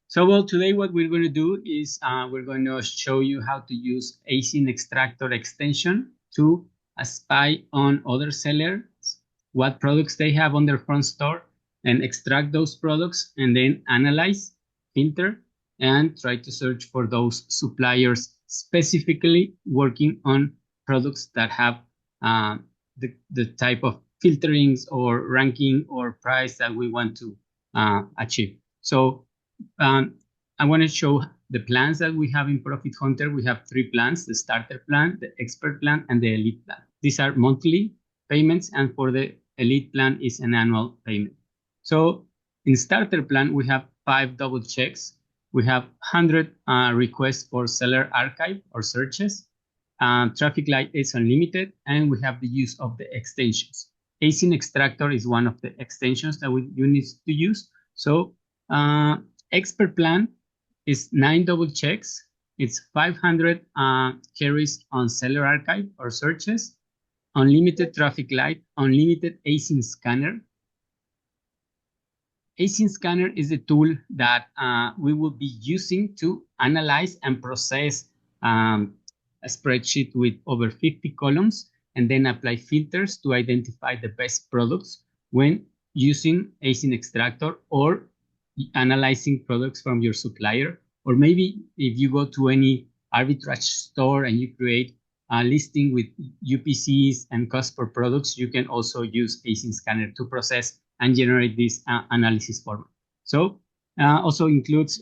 So, well, today what we're going to do is we're going to show you how to use ASIN Extractor extension to spy on other sellers, what products they have on their front store, and extract those products, and then analyze, filter, and try to search for those suppliers specifically working on products that have the type of filterings or ranking or price that we want to achieve. So I want to show the plans that we have in ProfitHunter. We have 3 plans: the starter plan, the expert plan, and the elite plan. These are monthly payments, and for the elite plan is an annual payment. So in starter plan, we have 5 double checks. We have 100 requests for seller archive or searches. Traffic light is unlimited, and we have the use of the extensions. ASIN Extractor is one of the extensions that you need to use. So expert plan is 9 double checks. It's 500 queries on seller archive or searches, unlimited traffic light, unlimited ASIN Scanner. ASIN Scanner is a tool that we will be using to analyze and process a spreadsheet with over 50 columns and then apply filters to identify the best products when using ASIN Extractor or analyzing products from your supplier. Or maybe if you go to any arbitrage store and you create a listing with UPCs and cost per products, you can also use ASIN Scanner to process and generate this analysis format. So also includes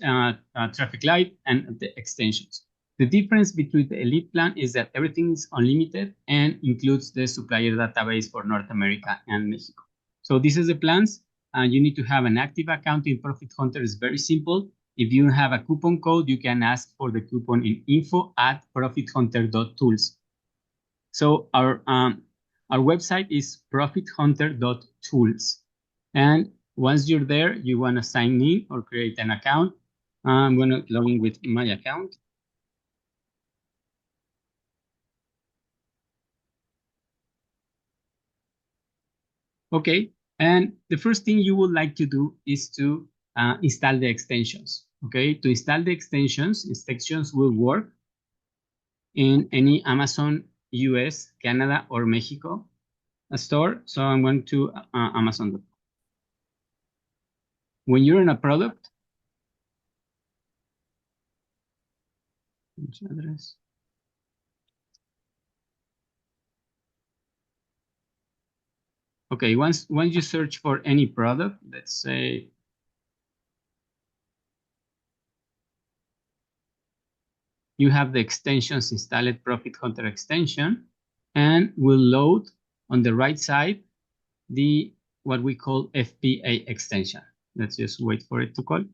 traffic light and the extensions. The difference between the elite plan is that everything is unlimited and includes the supplier database for North America and Mexico. So this is the plans. You need to have an active account in ProfitHunter. It's very simple. If you have a coupon code, you can ask for the coupon in info@profithunter.tools. So our website is profithunter.tools. And once you're there, you want to sign in or create an account. I'm going to log in with my account. Okay, and the first thing you would like to do is to install the extensions. Okay, to install the extensions will work in any Amazon US, Canada, or Mexico store. So I'm going to Amazon. When you're in a product, which address? Okay, once you search for any product, let's say you have the extensions installed, ProfitHunter extension, and will load on the right side the what we call FBA extension. Let's just wait for it to call.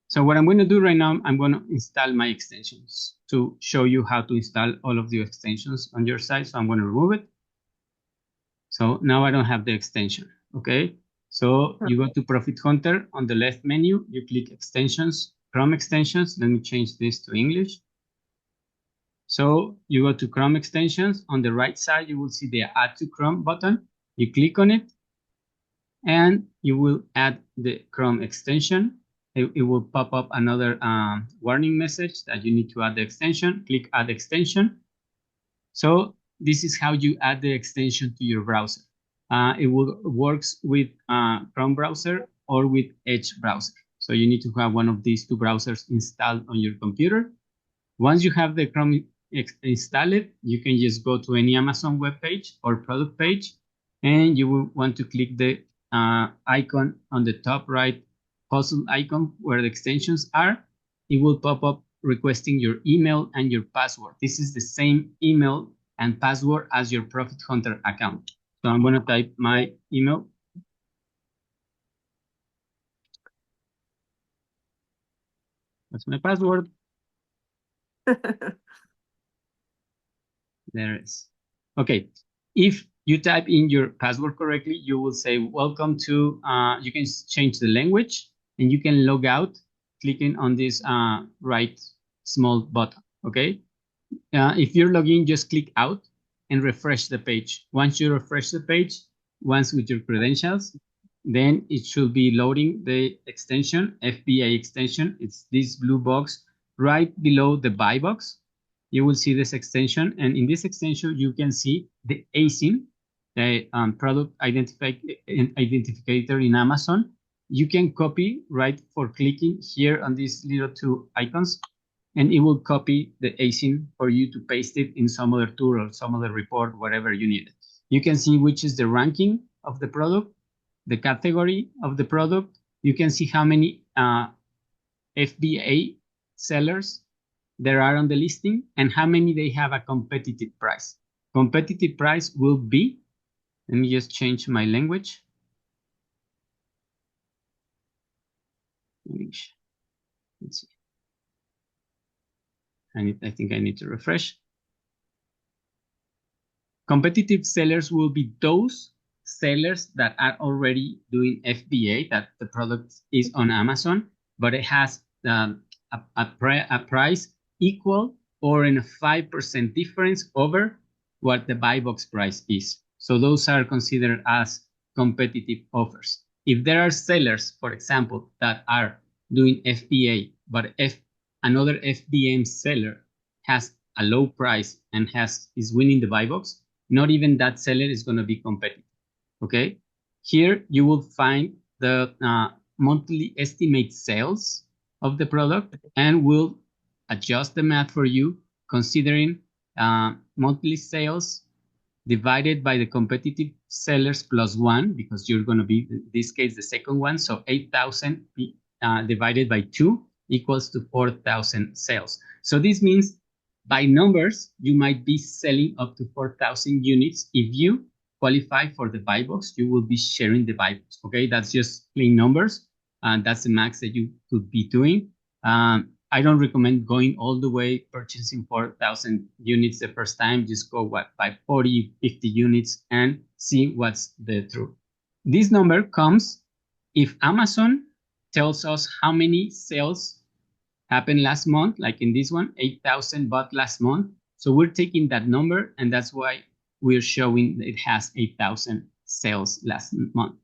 So what I'm going to do right now, I'm going to install my extensions to show you how to install all of the extensions on your site. So I'm going to remove it. So now I don't have the extension. Okay. So you go to ProfitHunter on the left menu, you click extensions, Chrome extensions. Let me change this to English. So you go to Chrome extensions. On the right side, you will see the Add to Chrome button. You click on it, and you will add the Chrome extension. It will pop up another warning message that you need to add the extension. Click Add Extension. So this is how you add the extension to your browser. It works with Chrome browser or with Edge browser. So you need to have one of these 2 browsers installed on your computer. Once you have the Chrome installed, you can just go to any Amazon web page or product page, and you will want to click the icon on the top right puzzle icon where the extensions are. It will pop up requesting your email and your password. This is the same email and password as your ProfitHunter account. So I'm going to type my email. That's my password. There it is. Okay. If you type in your password correctly, you will say, welcome to, you can change the language, and you can log out clicking on this right small button. Okay. If you're logging, just click out and refresh the page. Once you refresh the page, once with your credentials, then it should be loading the extension, FBA extension. It's this blue box right below the buy box. You will see this extension, and in this extension, you can see the ASIN, the product identifier in Amazon. You can copy right for clicking here on these little two icons, and it will copy the ASIN for you to paste it in some other tool or some other report, whatever you need. You can see which is the ranking of the product, the category of the product. You can see how many FBA sellers there are on the listing and how many they have a competitive price. Competitive price will be, let me just change my language. Let's see. I think I need to refresh. Competitive sellers will be those sellers that are already doing FBA, that the product is on Amazon, but it has a price equal or in a 5% difference over what the buy box price is. So those are considered as competitive offers. If there are sellers, for example, that are doing FBA, but if another FBM seller has a low price and is winning the buy box, not even that seller is going to be competitive. Okay, here you will find the monthly estimate sales of the product, and we'll adjust the math for you, considering monthly sales divided by the competitive sellers plus 1, because you're going to be, in this case, the second one. So 8,000 divided by 2 equals to 4,000 sales. So this means by numbers, you might be selling up to 4,000 units. If you qualify for the buy box, you will be sharing the buy box. Okay, that's just plain numbers, and that's the max that you could be doing. I don't recommend going all the way purchasing 4,000 units the first time. Just go by 40, 50 units and see what's the truth. This number comes if Amazon tells us how many sales happened last month, like in this one, 8,000 bought last month. So we're taking that number, and that's why we're showing that it has 8,000 sales last month.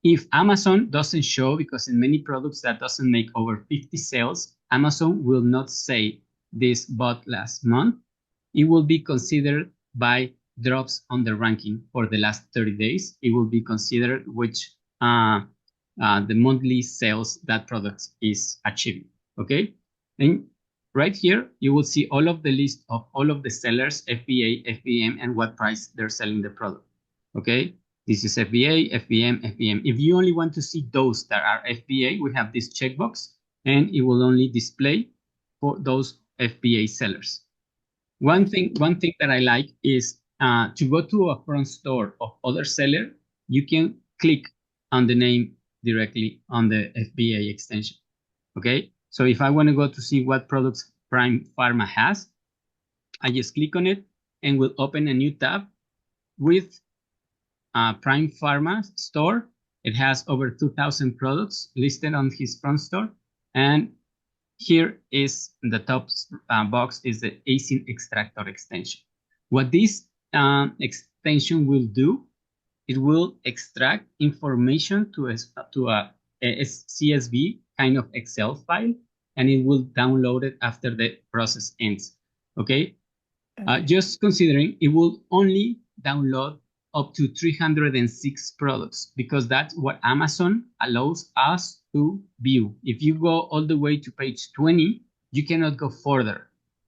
If Amazon doesn't show, because in many products that doesn't make over 50 sales, Amazon will not say this bought last month. It will be considered by drops on the ranking for the last 30 days. It will be considered which the monthly sales that product is achieving. Okay, and right here you will see all of the list of all of the sellers, FBA, FBM, and what price they're selling the product. Okay, this is FBA, FBM, FBM. If you only want to see those that are FBA, we have this checkbox, and it will only display for those FBA sellers. One thing that I like is to go to a front store of other seller, you can click on the name directly on the FBA extension. Okay, so if I want to go to see what products Prime Pharma has, I just click on it and will open a new tab with Prime Pharma store. It has over 2,000 products listed on his front store. And here is the top box is the ASIN Extractor extension. What this extension will do, it will extract information to a CSV kind of Excel file, and it will download it after the process ends. Okay? Just considering, it will only download up to 306 products, because that's what Amazon allows us to view. If you go all the way to page 20, you cannot go further.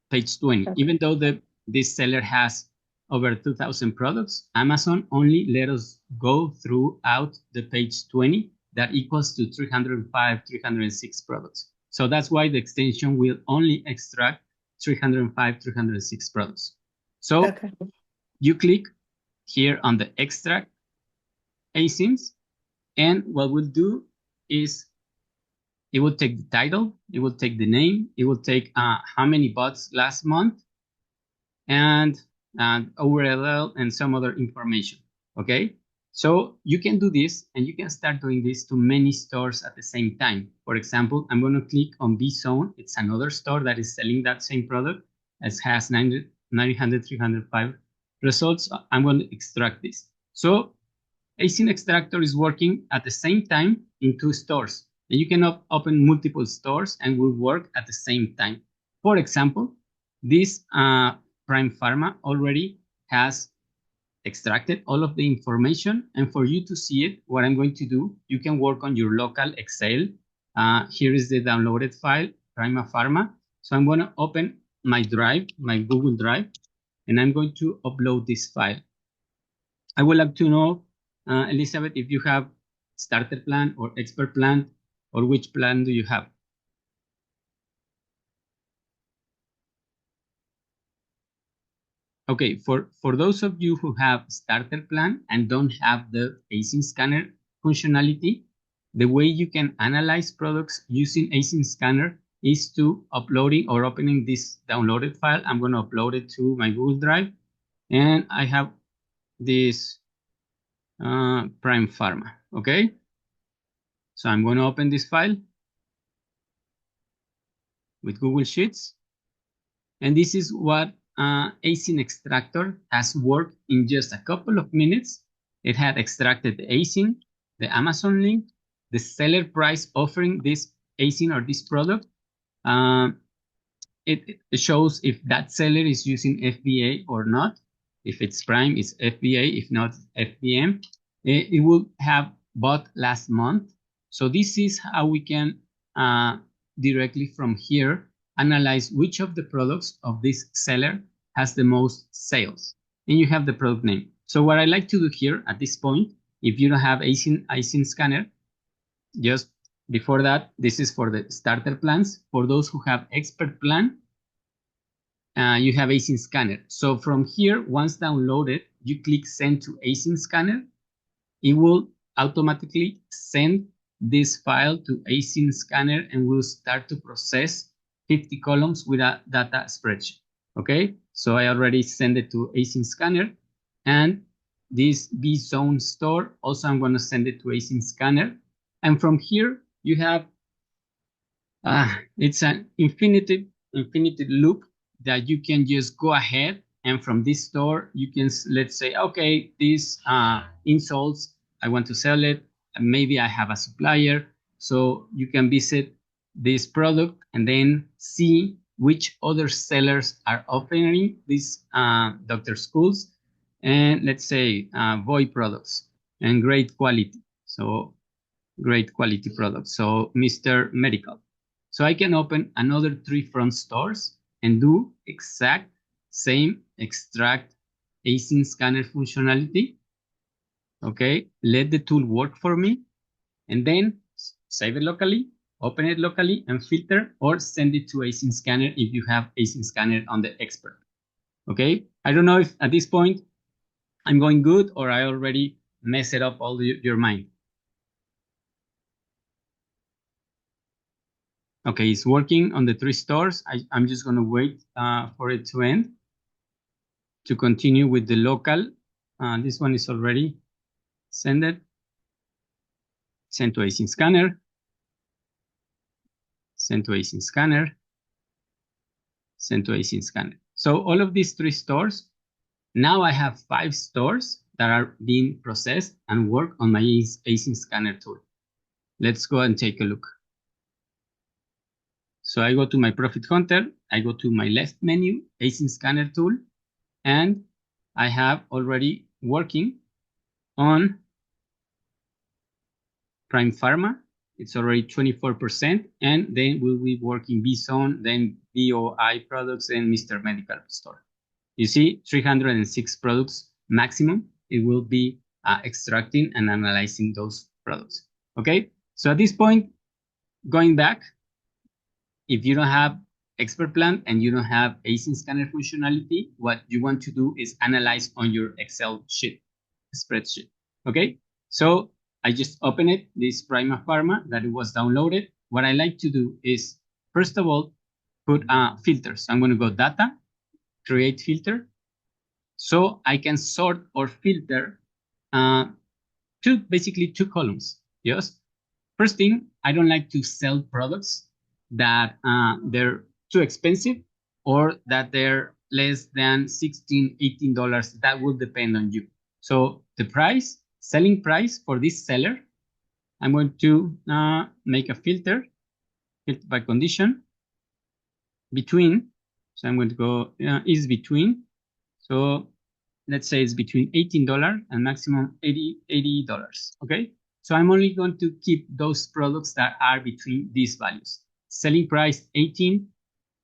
Page 20, okay. Even though this seller has over 2,000 products, Amazon only let us go throughout the page 20. That equals to 305, 306 products. So that's why the extension will only extract 305, 306 products. So okay. You click here on the extract ASINs, and what we'll do is it will take the title, it will take the name, it will take how many bots last month, and URL and some other information. Okay, so you can do this, and you can start doing this to many stores at the same time. For example, I'm going to click on B-Zone. It's another store that is selling that same product. It has 900, 305 results. I'm going to extract this. So ASIN Extractor is working at the same time in 2 stores. And you can open multiple stores and will work at the same time. For example, this Prime Pharma already has extracted all of the information. And for you to see it, what I'm going to do, you can work on your local Excel. Here is the downloaded file, Prima Pharma. So I'm going to open my drive, my Google Drive, and I'm going to upload this file. I would like to know, Elizabeth, if you have starter plan or expert plan, or which plan do you have? Okay, for those of you who have starter plan and don't have the ASIN Scanner functionality, the way you can analyze products using ASIN Scanner is to uploading or opening this downloaded file. I'm going to upload it to my Google Drive, and I have this Prime Pharma. Okay, so I'm going to open this file with Google Sheets, and this is what ASIN Extractor has worked in just a couple of minutes. It had extracted the ASIN, the Amazon link, the seller price offering this ASIN or this product. It shows if that seller is using FBA or not. If it's Prime, it's FBA. If not, FBM. It will have bought last month. So this is how we can directly from here analyze which of the products of this seller has the most sales. And you have the product name. So what I like to do here at this point, if you don't have ASIN Scanner, just before that, this is for the starter plans. For those who have expert plan, you have ASIN Scanner. So from here, once downloaded, you click send to ASIN Scanner. It will automatically send this file to ASIN Scanner and will start to process 50 columns with a data spreadsheet. Okay, so I already sent it to ASIN Scanner, and this B zone store also I'm going to send it to ASIN Scanner. And from here you have it's an infinite loop that you can just go ahead, and from this store you can, let's say, okay, these insoles, I want to sell it, and maybe I have a supplier, so you can visit this product and then see which other sellers are offering these doctor schools, and let's say Voy products and great quality, so great quality products, so Mr. Medical. So I can open another 3 front stores and do exact same extract ASIN Scanner functionality. Okay, let the tool work for me, and then save it locally, open it locally, and filter or send it to ASIN Scanner if you have ASIN Scanner on the expert. Okay, I don't know if at this point I'm going good or I already messed it up all your mind. Okay, it's working on the 3 stores. I'm just going to wait for it to end to continue with the local. This one is already sent it. Send to ASIN Scanner. Send to ASIN Scanner. Send to ASIN Scanner. So all of these 3 stores, now I have 5 stores that are being processed and work on my ASIN Scanner tool. Let's go and take a look. So I go to my ProfitHunter, I go to my left menu, ASIN Scanner tool, and I have already working on Prime Pharma. It's already 24%, and then we'll be working B-Zone, then BOI products, and Mr. Medical store. You see, 306 products maximum. It will be extracting and analyzing those products. Okay, so at this point, going back, if you don't have expert plan and you don't have ASIN Scanner functionality, what you want to do is analyze on your Excel sheet, spreadsheet. Okay, so I just open it, this Prima Pharma that it was downloaded. What I like to do is, first of all, put filters. I'm going to go data, create filter, so I can sort or filter basically two columns. Yes. First thing, I don't like to sell products that they're too expensive or that they're less than $16, $18. That will depend on you. So the price selling price for this seller. I'm going to make a filter by condition between. So I'm going to go is between. So let's say it's between $18 and maximum $80. Okay. So I'm only going to keep those products that are between these values. Selling price 18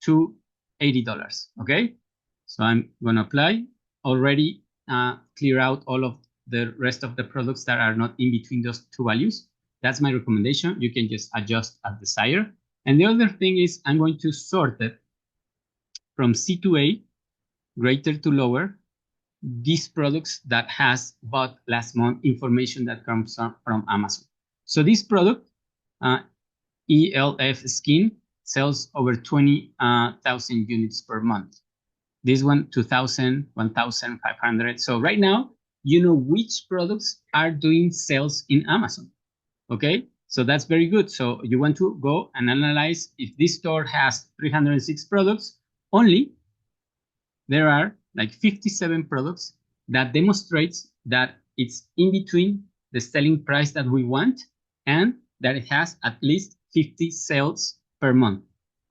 to $80. Okay. So I'm going to apply. Already clear out all of the rest of the products that are not in between those two values. That's my recommendation. You can just adjust as desired. And the other thing is I'm going to sort it from C to A, greater to lower, these products that has bought last month information that comes from Amazon. So this product, ELF skin, sells over 20,000 units per month. This one, 2,000, 1,500. So right now, you know which products are doing sales in Amazon. Okay, so that's very good. So you want to go and analyze if this store has 306 products, only there are like 57 products that demonstrates that it's in between the selling price that we want and that it has at least 50 sales per month.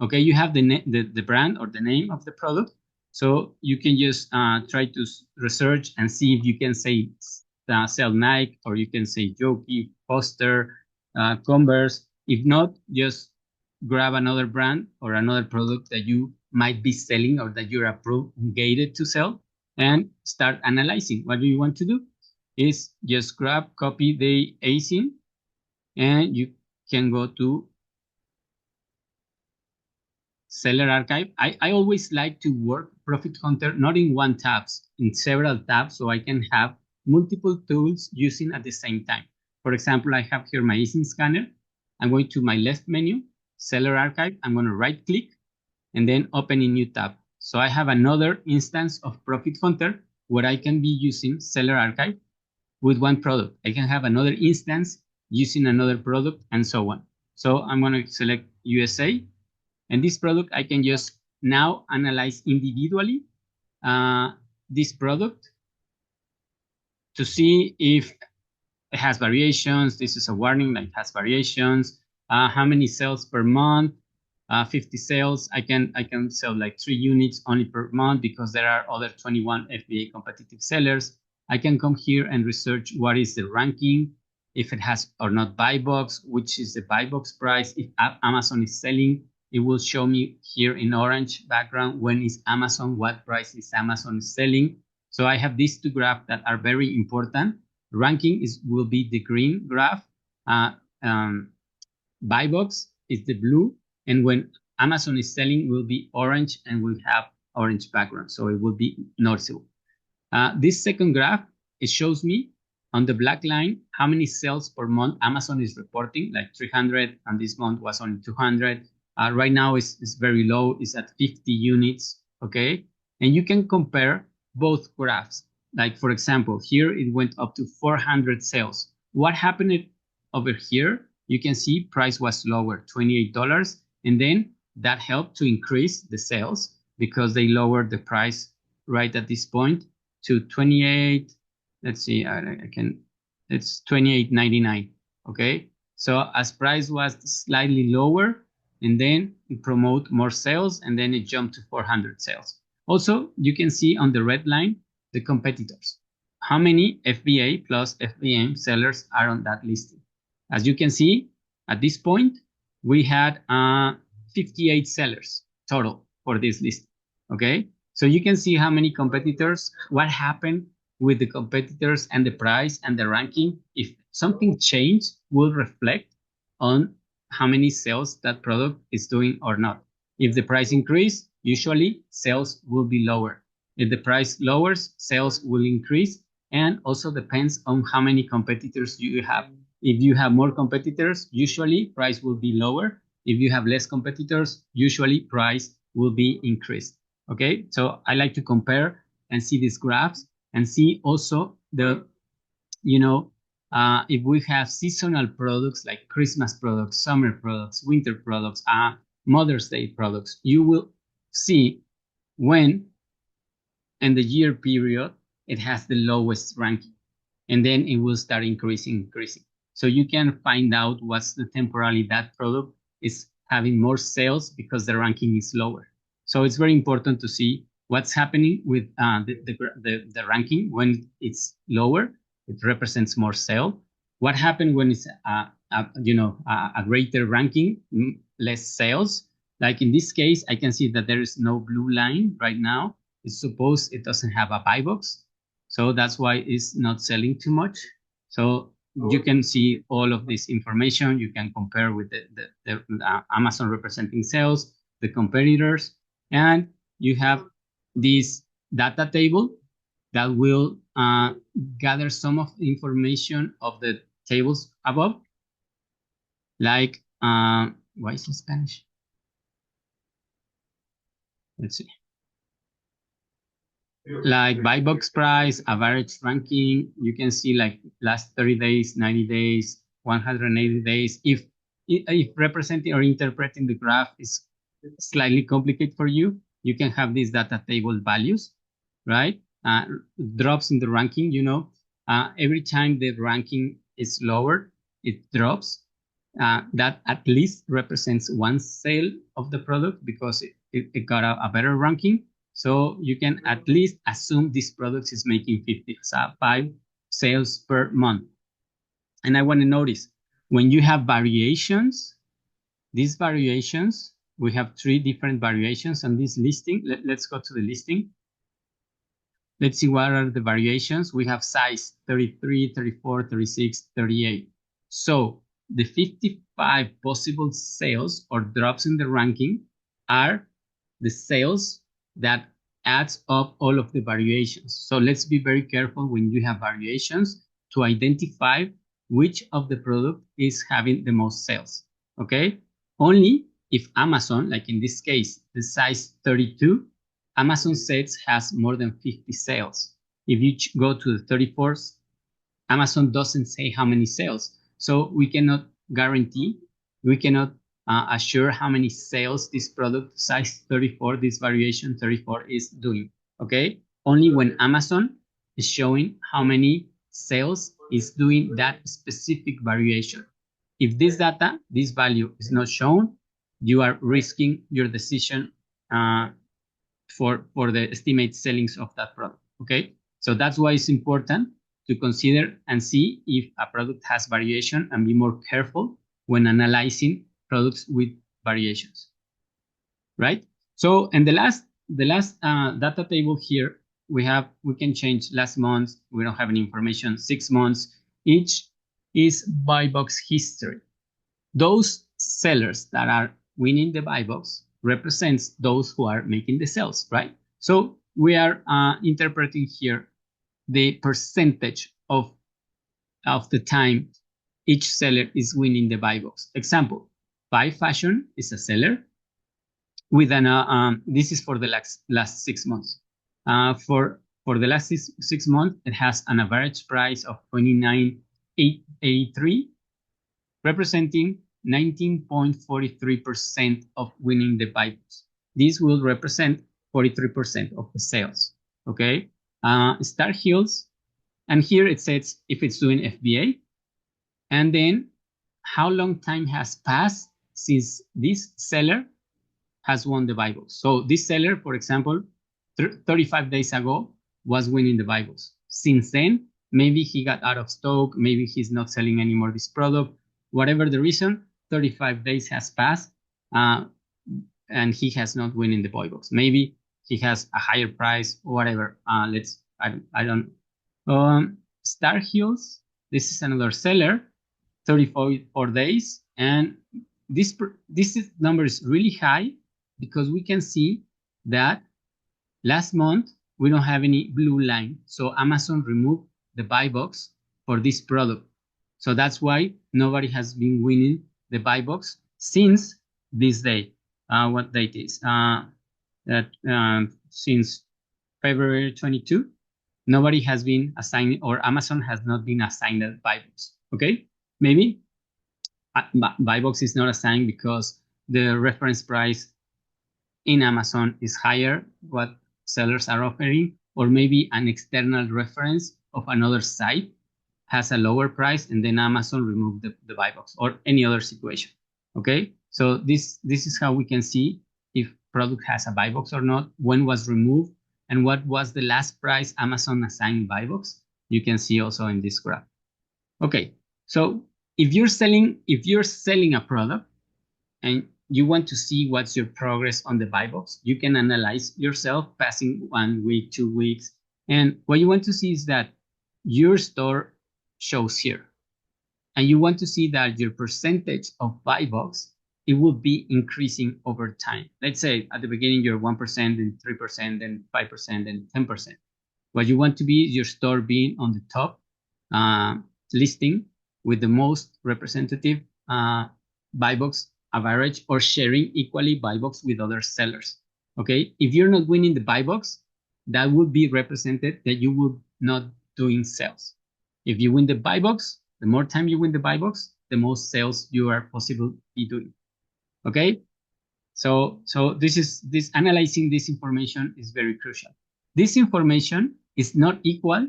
Okay, you have the brand or the name of the product. So you can just try to research and see if you can say sell Nike, or you can say Jockey, Foster, Converse. If not, just grab another brand or another product that you might be selling or that you're obligated to sell and start analyzing. What you want to do is just grab, copy the ASIN, and you can go to Seller Archive. I always like to work ProfitHunter not in one tab, in several tabs, so I can have multiple tools using at the same time. For example, I have here my ASIN Scanner. I'm going to my left menu, Seller Archive. I'm going to right click and then open a new tab. So I have another instance of ProfitHunter where I can be using Seller Archive with one product. I can have another instance using another product and so on. So I'm going to select USA. And this product, I can just now analyze individually this product to see if it has variations. This is a warning, like has variations. How many sales per month? 50 sales. I can sell like 3 units only per month because there are other 21 FBA competitive sellers. I can come here and research what is the ranking, if it has or not buy box, which is the buy box price. If Amazon is selling, it will show me here in orange background when is Amazon, what price is Amazon selling. So I have these two graphs that are very important. Ranking will be the green graph. Buy box is the blue. And when Amazon is selling, will be orange and will have orange background. So it will be noticeable. This second graph, it shows me on the black line how many sales per month Amazon is reporting, like 300, and this month was only 200. Right now it's very low, it's at 50 units, okay? And you can compare both graphs. Like for example, here it went up to 400 sales. What happened over here? You can see price was lower, $28, and then that helped to increase the sales because they lowered the price right at this point to 28. Let's see, it's $28.99, okay? So as price was slightly lower, and then it promote more sales, and then it jumped to 400 sales. Also, you can see on the red line, the competitors. How many FBA plus FBM sellers are on that listing? As you can see, at this point, we had 58 sellers total for this list, okay? So you can see how many competitors, what happened with the competitors and the price and the ranking. If something changed, will reflect on how many sales that product is doing or not. If the price increase, usually sales will be lower. If the price lowers, sales will increase, and also depends on how many competitors you have. If you have more competitors, usually price will be lower. If you have less competitors, usually price will be increased. Okay, so I like to compare and see these graphs and see also the, if we have seasonal products like Christmas products, summer products, winter products, Mother's Day products, you will see when in the year period it has the lowest ranking. and then it will start increasing. So you can find out what's the temporally that product is having more sales because the ranking is lower. So it's very important to see what's happening with the ranking. When it's lower, it represents more sale. What happened when it's a greater ranking, less sales? Like in this case, I can see that there is no blue line right now. It's supposed it doesn't have a buy box, so that's why it's not selling too much. So you can see all of this information. You can compare with the Amazon representing sales, the competitors, and you have this data table that will gather some of the information of the tables above, like why is it Spanish? Let's see. Like buy box price, average ranking. You can see like last 30 days, 90 days, 180 days. If representing or interpreting the graph is slightly complicated for you, you can have these data table values, right? Drops in the ranking, every time the ranking is lower, it drops. That at least represents one sale of the product because it got a better ranking. So you can at least assume this product is making 55 sales per month. And I want to notice when you have variations, these variations, we have 3 different variations on this listing. Let's go to the listing. Let's see what are the variations. We have size 33, 34, 36, 38. So the 55 possible sales or drops in the ranking are the sales that adds up all of the variations. So let's be very careful when you have variations to identify which of the product is having the most sales, okay? Only if Amazon, like in this case, the size 32, Amazon says has more than 50 sales. If you go to the 34th, Amazon doesn't say how many sales. So we cannot guarantee, we cannot assure how many sales this product size 34, this variation 34 is doing, okay? Only when Amazon is showing how many sales is doing that specific variation. If this data, this value is not shown, you are risking your decision for the estimated sellings of that product, okay? So that's why it's important to consider and see if a product has variation and be more careful when analyzing products with variations, right? So, and the last data table here, we can change last month. We don't have any information. 6 months. Each is buy box history. Those sellers that are winning the buy box represents those who are making the sales, right? So we are interpreting here the percentage of the time each seller is winning the buy box. Example, Buy Fashion is a seller with an, this is for the last 6 months. For the last six months, it has an average price of $29,883, representing 19.43% of winning the buy box. This will represent 43% of the sales, okay? Star Hills, and here it says if it's doing FBA, and then how long time has passed since this seller has won the buy box. So this seller, for example, 35 days ago was winning the buy box. Since then, maybe he got out of stock, maybe he's not selling anymore this product, whatever the reason, 35 days has passed and he has not winning the buy box. Maybe he has a higher price or whatever. I don't. Star Hills, this is another seller, 34 days, and this number is really high because we can see that last month we don't have any blue line, so Amazon removed the buy box for this product. So that's why nobody has been winning the buy box since this day. What date is since February 22? Nobody has been assigned, or Amazon has not been assigned a buy box. Okay, maybe buy box is not assigned because the reference price in Amazon is higher what sellers are offering, or maybe an external reference of another site has a lower price, and then Amazon removed the buy box, or any other situation. Okay, so this is how we can see if product has a buy box or not, when was removed, and what was the last price Amazon assigned buy box. You can see also in this graph. Okay, so if you're selling a product and you want to see what's your progress on the buy box, you can analyze yourself passing 1 week, 2 weeks, and what you want to see is that your store shows here, and you want to see that your percentage of buy box, it will be increasing over time. Let's say at the beginning you're 1%, then 3%, then 5%, then 10%. What you want to be is your store being on the top listing with the most representative buy box average, or sharing equally buy box with other sellers. Okay, if you're not winning the buy box, that would be represented that you would not doing sales. If you win the buy box, the more time you win the buy box, the most sales you are possible be doing. Okay, so this analyzing this information is very crucial. This information is not equal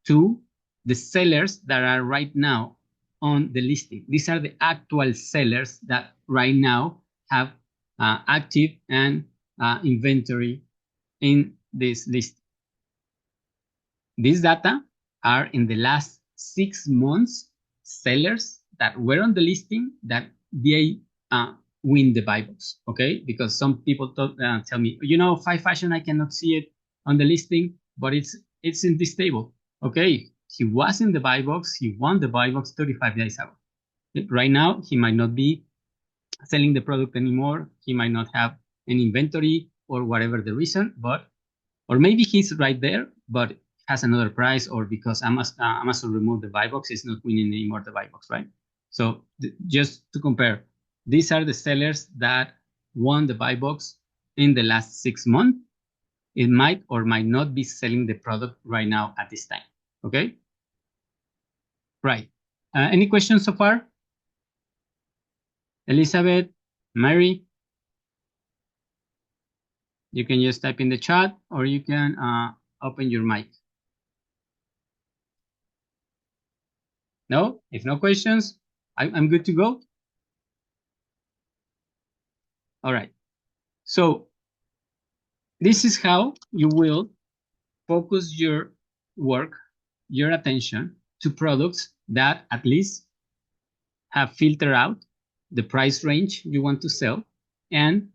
to the sellers that are right now on the listing. These are the actual sellers that right now have active and inventory in this list. These data are in the last 6 months sellers that were on the listing that they win the buy box. Okay, because some people tell me, you know, 5 Fashion, I cannot see it on the listing, but it's in this table. Okay, he was in the buy box, he won the buy box 35 days ago. Right now, he might not be selling the product anymore. He might not have an inventory or whatever the reason, but, or maybe he's right there, but has another price, or because Amazon removed the buy box, it's not winning anymore the buy box, right? So just to compare, these are the sellers that won the buy box in the last 6 months. It might or might not be selling the product right now at this time. Okay? Right. Any questions so far? Elizabeth, Mary? You can just type in the chat, or you can open your mic. No? If no questions, I'm good to go. All right. So this is how you will focus your work, your attention to products that at least have filtered out the price range you want to sell and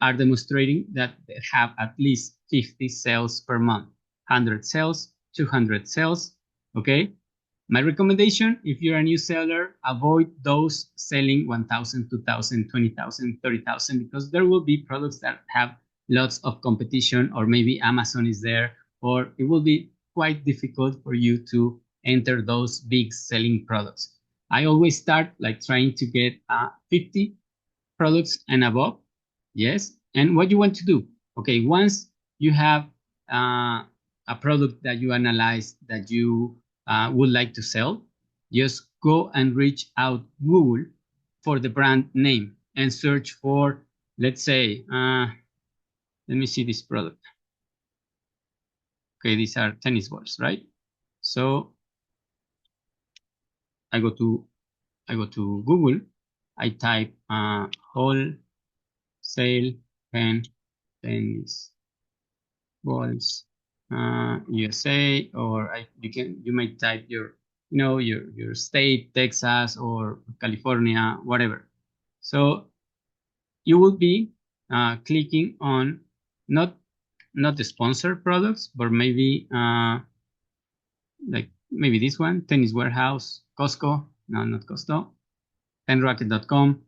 are demonstrating that they have at least 50 sales per month, 100 sales, 200 sales. Okay. My recommendation, if you're a new seller, avoid those selling 1,000, 2,000, 20,000, 30,000, because there will be products that have lots of competition, or maybe Amazon is there, or it will be quite difficult for you to enter those big selling products. I always start like trying to get 50 products and above. Yes. And what you want to do, okay, once you have a product that you analyze that you would like to sell, just go and reach out Google for the brand name and search for, let's say, let me see this product. Okay, these are tennis balls, right? So I go to Google, I type wholesale pen tennis balls USA, or you might type your your state, Texas or California, whatever. So you will be clicking on not the sponsored products, but maybe like maybe this one, Tennis Warehouse, Costco, no, not Costco, tenracket.com,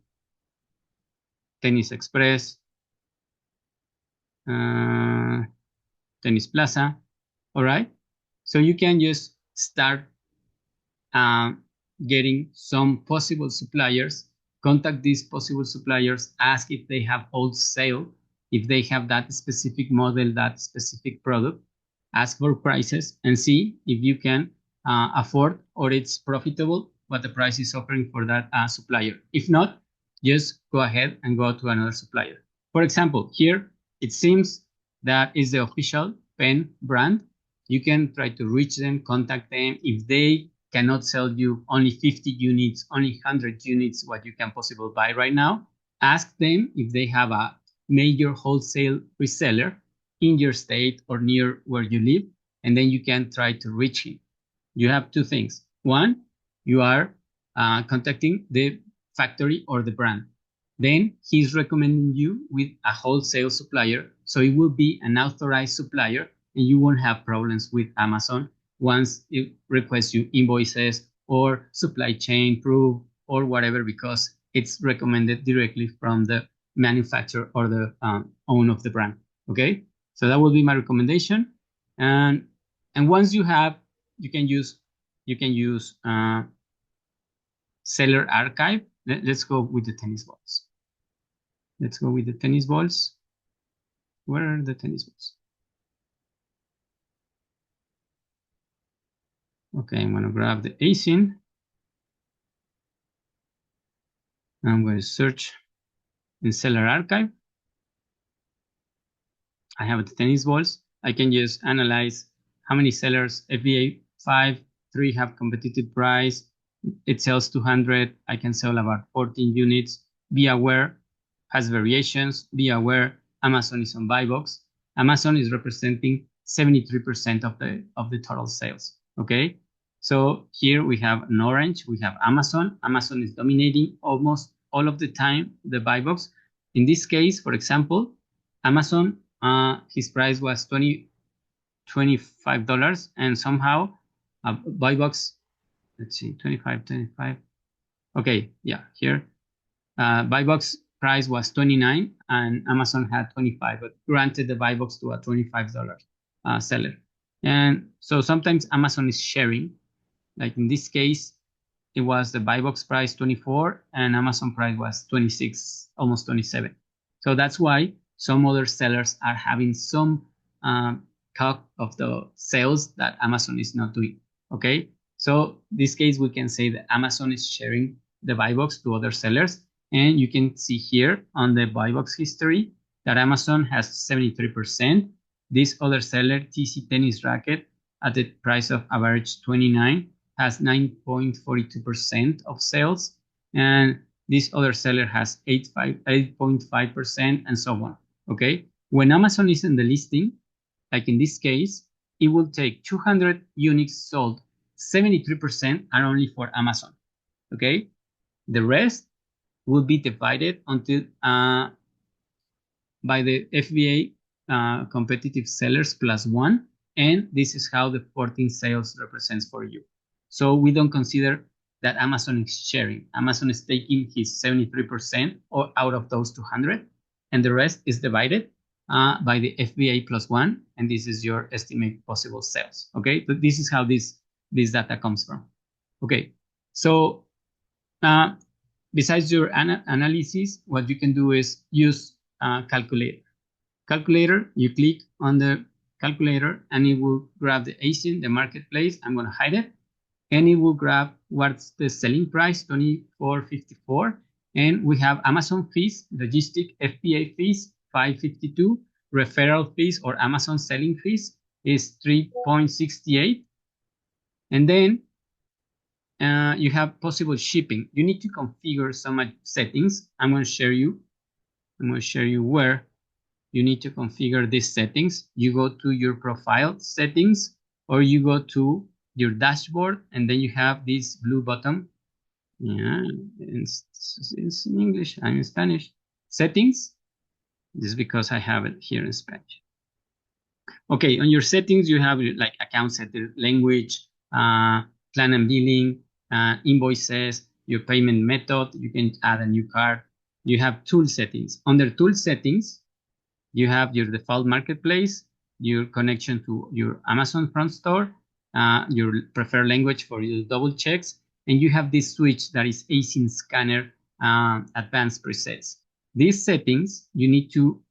Tennis Express, Tennis Plaza. All right. So you can just start getting some possible suppliers, contact these possible suppliers, ask if they have wholesale, if they have that specific model, that specific product, ask for prices and see if you can afford or it's profitable what the price is offering for that supplier. If not, just go ahead and go to another supplier. For example, here it seems that is the official pen brand. You can try to reach them, contact them. If they cannot sell you only 50 units, only 100 units, what you can possibly buy right now, ask them if they have a major wholesale reseller in your state or near where you live, and then you can try to reach him. You have two things. One, you are contacting the factory or the brand. Then he's recommending you with a wholesale supplier. So it will be an authorized supplier, and you won't have problems with Amazon once it requests you invoices or supply chain proof or whatever, because it's recommended directly from the manufacturer or the owner of the brand. Okay, so that will be my recommendation. And once you have, you can use seller archive. Let's go with the tennis balls. Let's go with the tennis balls. Where are the tennis balls? Okay, I'm going to grab the ASIN. I'm going to search in seller archive. I have the tennis balls. I can just analyze how many sellers. FBA 5, 3 have competitive price. It sells 200. I can sell about 14 units. Be aware, has variations. Be aware, Amazon is on buy box. Amazon is representing 73% of the total sales. Okay, so here we have an orange. We have Amazon. Amazon is dominating almost all of the time the buy box. In this case, for example, Amazon, his price was $25, and somehow buy box. Let's see, 25. Okay, yeah, here. Buy box price was 29 and Amazon had 25, but granted the buy box to a $25 seller. And so sometimes Amazon is sharing, like in this case, it was the buy box price 24 and Amazon price was 26, almost 27. So that's why some other sellers are having some cut of the sales that Amazon is not doing. Okay, so in this case, we can say that Amazon is sharing the buy box to other sellers. And you can see here on the buy box history that Amazon has 73%. This other seller, TC Tennis Racket, at the price of average 29, has 9.42% of sales. And this other seller has 8.5%, and so on. Okay, when Amazon is in the listing, like in this case, it will take 200 units sold. 73% are only for Amazon. Okay, the rest will be divided until by the FBA competitive sellers plus 1, and this is how the 14 sales represents for you. So we don't consider that Amazon is sharing. Amazon is taking his 73% or out of those 200, and the rest is divided by the FBA plus 1, and this is your estimate possible sales. Okay, but this is how this data comes from. Okay, so besides your analysis, what you can do is use calculator. Calculator, you click on the calculator and it will grab the ASIN, the marketplace. I'm going to hide it. And it will grab what's the selling price, $24.54. And we have Amazon fees, logistic FBA fees, $5.52. Referral fees or Amazon selling fees is $3.68. And then you have possible shipping. You need to configure some settings. I'm going to share you where you need to configure these settings. You go to your profile settings, or you go to your dashboard, and then you have this blue button. Yeah, it's in English. I'm in Spanish. Settings. This is because I have it here in Spanish. Okay, on your settings, you have like account setter, language, plan and billing, invoices, your payment method. You can add a new card. You have tool settings. Under tool settings, you have your default marketplace, your connection to your Amazon front store, your preferred language for your double checks, and you have this switch that is ASIN Scanner advanced presets. These settings, you need to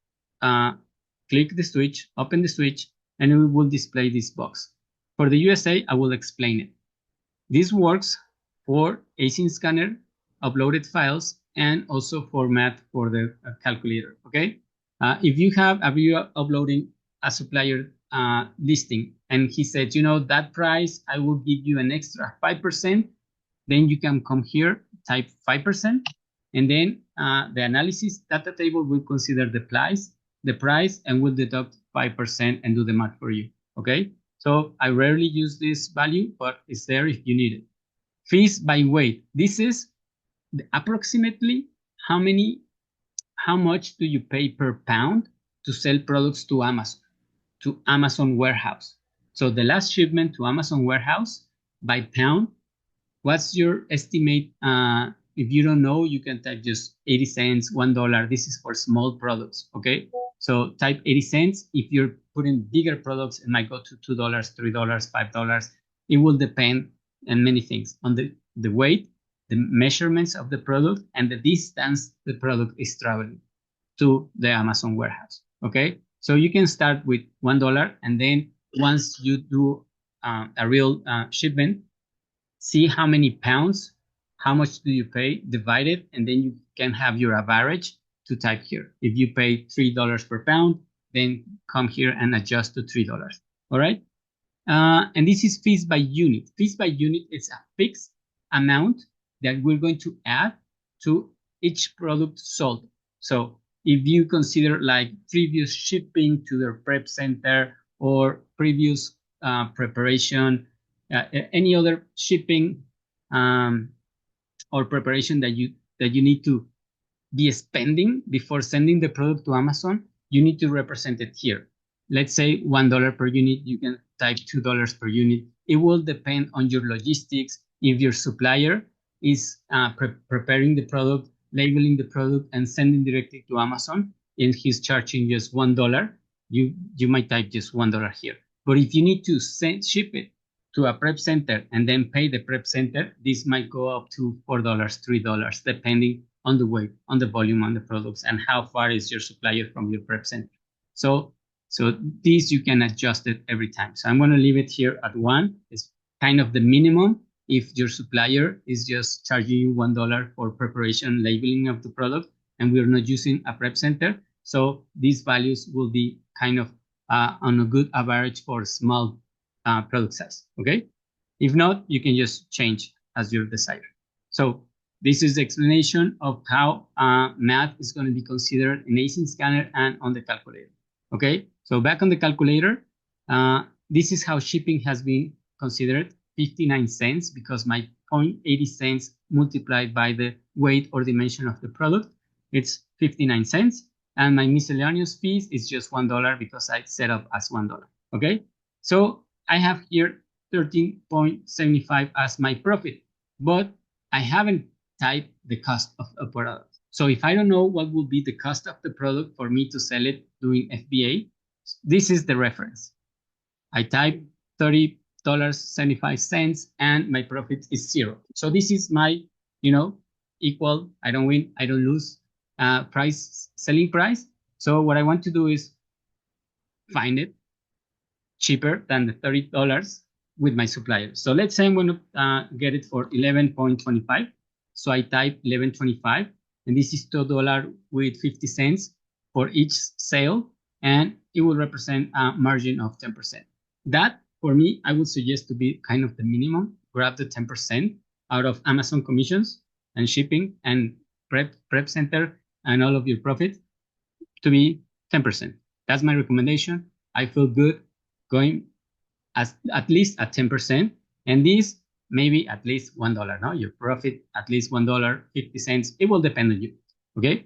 click the switch, open the switch, and it will display this box. For the USA, I will explain it. This works for ASIN Scanner, uploaded files, and also format for the calculator, okay? If you are uploading a supplier listing, and he said, you know, that price, I will give you an extra 5%. Then you can come here, type 5%, and then the analysis data table will consider the price, and will deduct 5% and do the math for you. Okay, so I rarely use this value, but it's there if you need it. Fees by weight. This is approximately how much do you pay per pound to sell products to Amazon warehouse. So the last shipment to Amazon warehouse by pound, what's your estimate? If you don't know, you can type just 80 cents, $1. This is for small products, okay? So type 80 cents. If you're putting bigger products, it might go to $2, $3, $5. It will depend on many things, on the weight, the measurements of the product, and the distance the product is traveling to the Amazon warehouse, okay? So you can start with $1, and then once you do a real shipment, see how many pounds, how much do you pay, divide it, and then you can have your average to type here. If you pay $3 per pound, then come here and adjust to $3, all right? And this is fees by unit. Fees by unit is a fixed amount that we're going to add to each product sold. So if you consider like previous shipping to their prep center or previous preparation, any other shipping or preparation that you need to be spending before sending the product to Amazon, you need to represent it here. Let's say $1 per unit, you can type $2 per unit. It will depend on your logistics. If your supplier is preparing the product, labeling the product, and sending directly to Amazon, and he's charging just $1, you might type just $1 here. But if you need to ship it to a prep center and then pay the prep center, this might go up to $4, $3, depending on the weight, on the volume, on the products, and how far is your supplier from your prep center. So this you can adjust it every time. So I'm going to leave it here at 1. It's kind of the minimum if your supplier is just charging you $1 for preparation, labeling of the product, and we're not using a prep center. So these values will be kind of on a good average for small product size, okay? If not, you can just change as your desire. So this is the explanation of how math is going to be considered in ASIN Scanner and on the calculator, okay? So back on the calculator, this is how shipping has been considered, 59 cents, because my 0.80 cents multiplied by the weight or dimension of the product, it's 59 cents. And my miscellaneous fees is just $1 because I set up as $1, okay? So I have here 13.75 as my profit, but I haven't typed the cost of a product. So if I don't know what will be the cost of the product for me to sell it doing FBA, this is the reference. I type $30.75 and my profit is 0. So this is my, equal, I don't win, I don't lose selling price. So what I want to do is find it cheaper than the $30 with my supplier. So let's say I'm going to get it for 11.25. So I type 11.25, and this is $2 with 50 cents for each sale, and it will represent a margin of 10%. That, for me, I would suggest to be kind of the minimum. Grab the 10% out of Amazon commissions and shipping and prep center and all of your profit to be 10%. That's my recommendation. I feel good going at least at 10%, and this maybe at least $1. No, your profit at least $1, 50 cents. It will depend on you. Okay.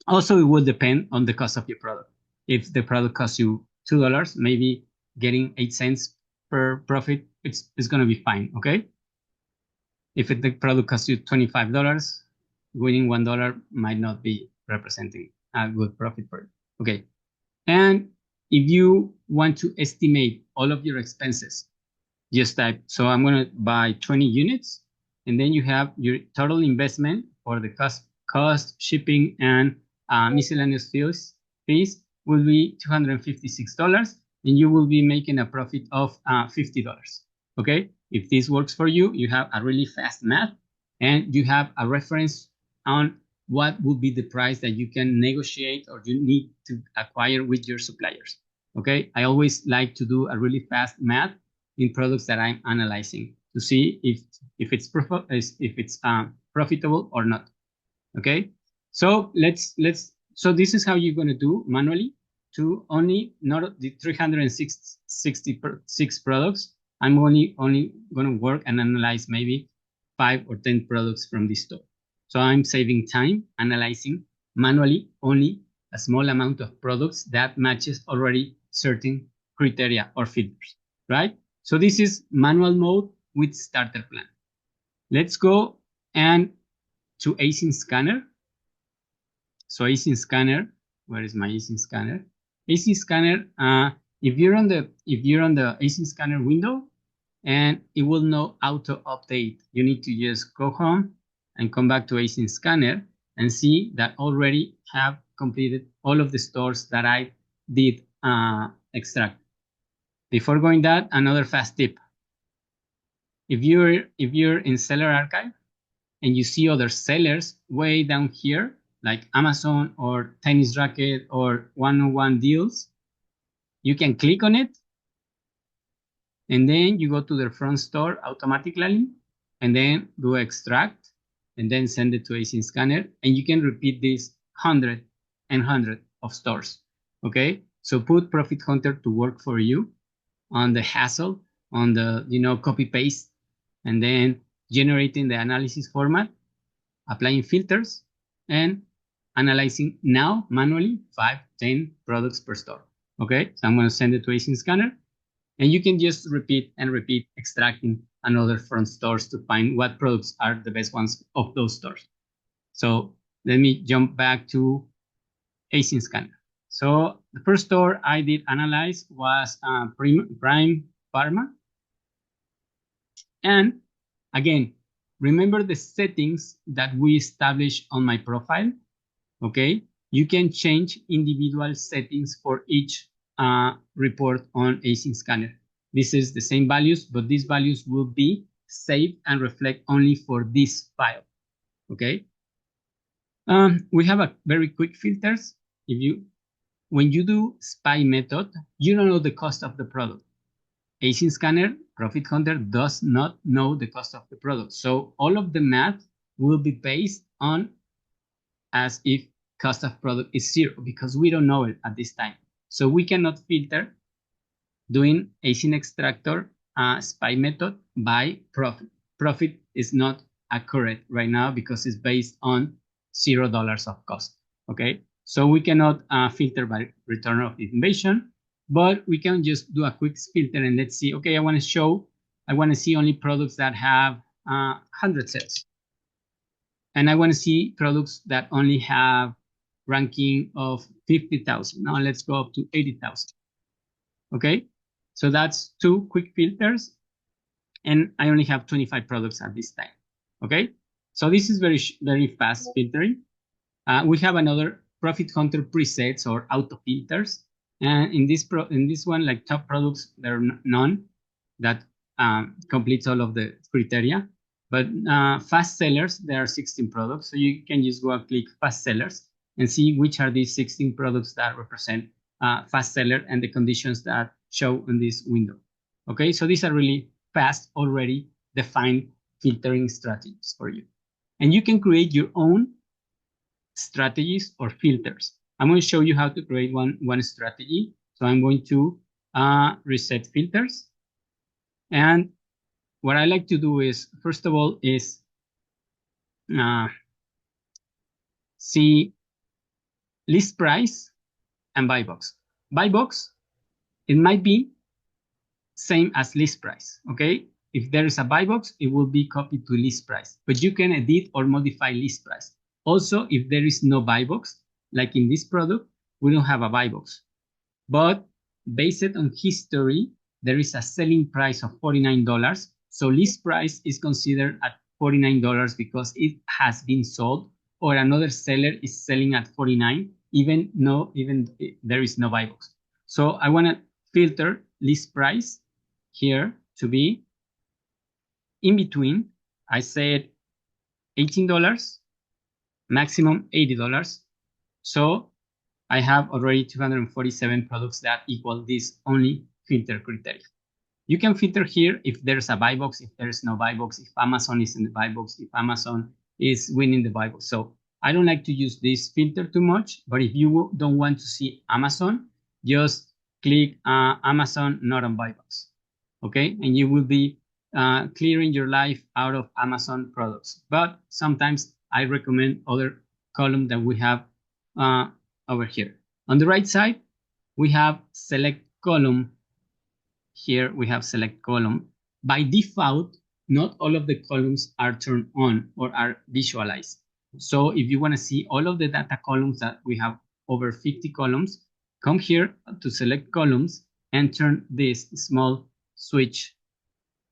Also, it will depend on the cost of your product. If the product costs you $2, maybe getting 8 cents per profit, it's going to be fine. Okay. If the product costs you $25, winning $1 might not be representing a good profit for you. Okay. And if you want to estimate all of your expenses, just type, so I'm going to buy 20 units, and then you have your total investment for the cost, shipping, and miscellaneous fees will be $256, and you will be making a profit of $50. Okay, if this works for you, you have a really fast math, and you have a reference on what would be the price that you can negotiate or you need to acquire with your suppliers. Okay, I always like to do a really fast math in products that I'm analyzing to see if it's profitable or not. Okay, so so this is how you're going to do manually to only not the 366 products. I'm only going to work and analyze maybe 5 or 10 products from this store. So I'm saving time analyzing manually only a small amount of products that matches already certain criteria or filters, right? So this is manual mode with starter plan. Let's go and to ASIN Scanner. So ASIN Scanner, where is my ASIN Scanner? ASIN Scanner, if you're on the ASIN Scanner window, and it will not auto update. You need to just go home and come back to ASIN Scanner and see that already have completed all of the stores that I did extract. Before going that, another fast tip. If you're in Seller Archive and you see other sellers way down here, like Amazon or Tennis Racket or 101 Deals, you can click on it and then you go to the front store automatically and then do extract and then send it to ASIN Scanner, and you can repeat this 100 and 100 of stores. Okay, so put ProfitHunter to work for you on the hassle, on the copy paste, and then generating the analysis format, applying filters, and analyzing now manually 5, 10 products per store. Okay, so I'm going to send it to ASIN Scanner, and you can just repeat and repeat extracting another front stores to find what products are the best ones of those stores. So let me jump back to ASIN Scanner. So the first store I did analyze was Prime Pharma. And again, remember the settings that we established on my profile. Okay, you can change individual settings for each report on ASIN Scanner. This is the same values, but these values will be saved and reflect only for this file. Okay. We have a very quick filters. When you do SPY method, you don't know the cost of the product. ASIN Scanner, ProfitHunter does not know the cost of the product. So all of the math will be based on as if cost of product is 0 because we don't know it at this time. So we cannot filter doing ASIN Extractor SPY method by profit. Profit is not accurate right now because it's based on $0 of cost. Okay, so we cannot filter by return of invasion, but we can just do a quick filter and let's see. Okay, I want to see only products that have 100 sales. And I want to see products that only have ranking of 50,000. Now let's go up to 80,000. Okay, so that's 2 quick filters, and I only have 25 products at this time. Okay, so this is very fast filtering. We have another ProfitHunter presets or auto filters, and in this one, like top products, there are none that completes all of the criteria. But fast sellers, there are 16 products. So you can just go and click fast sellers and see which are these 16 products that represent fast seller and the conditions that show in this window. Okay, so these are really fast, already defined filtering strategies for you. And you can create your own strategies or filters. I'm going to show you how to create one strategy. So I'm going to reset filters. And what I like to do is, first of all, is see list price and buy box. Buy box, it might be same as list price, okay? If there is a buy box, it will be copied to list price, but you can edit or modify list price. Also, if there is no buy box, like in this product, we don't have a buy box, but based on history, there is a selling price of $49. So list price is considered at $49 because it has been sold, or another seller is selling at $49, even there is no buy box. So I want to filter list price here to be in between. I said $18, maximum $80. So I have already 247 products that equal this only filter criteria. You can filter here if there's a buy box, if there's no buy box, if Amazon is in the buy box, if Amazon is winning the buy box. So I don't like to use this filter too much, but if you don't want to see Amazon, just click Amazon not on buy box, okay? And you will be clearing your life out of Amazon products. But sometimes I recommend other column that we have over here. On the right side, we have select column. Here we have select column. By default, not all of the columns are turned on or are visualized. So if you want to see all of the data columns that we have over 50 columns, come here to select columns and turn this small switch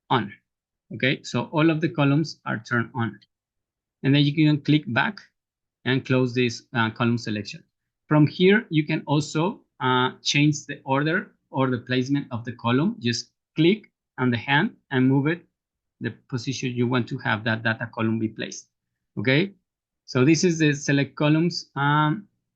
on. Okay, so all of the columns are turned on. And then you can click back and close this column selection. From here, you can also change the order or the placement of the column. Just click on the hand and move it the position you want to have that data column be placed. Okay, so this is the select columns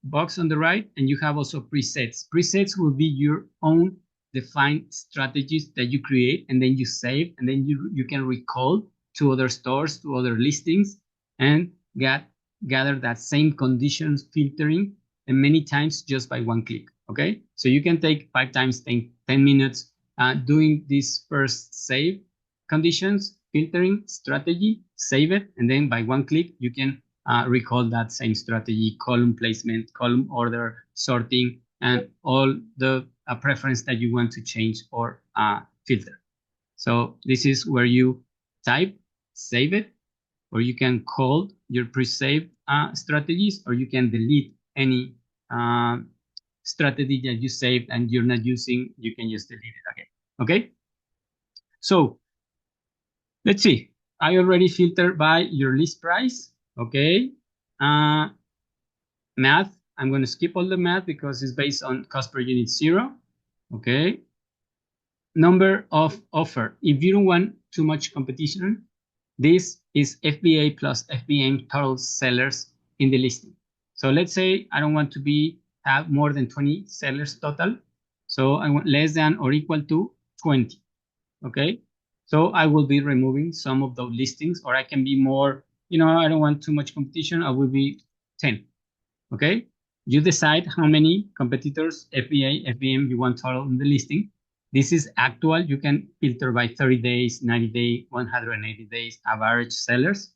box on the right, and you have also presets. Presets will be your own defined strategies that you create and then you save, and then you can recall to other stores, to other listings, and gather that same conditions filtering and many times just by one click. Okay, so you can take 5 times 10 minutes doing this first save conditions filtering strategy, save it, and then by one click you can recall that same strategy, column placement, column order, sorting, and all the preference that you want to change or filter. So this is where you type, save it, or you can call your pre-saved strategies, or you can delete any strategy that you saved and you're not using. You can just delete it again. Okay, so let's see. I already filtered by your list price. Okay, math. I'm going to skip all the math because it's based on cost per unit 0. Okay, number of offer. If you don't want too much competition, this is FBA plus FBM total sellers in the listing. So let's say I don't want to have more than 20 sellers total. So I want less than or equal to 20. Okay, so I will be removing some of those listings, or I can be more, I don't want too much competition. I will be 10. Okay, you decide how many competitors, FBA, FBM, you want total in the listing. This is actual. You can filter by 30 days, 90 days, 180 days, average sellers.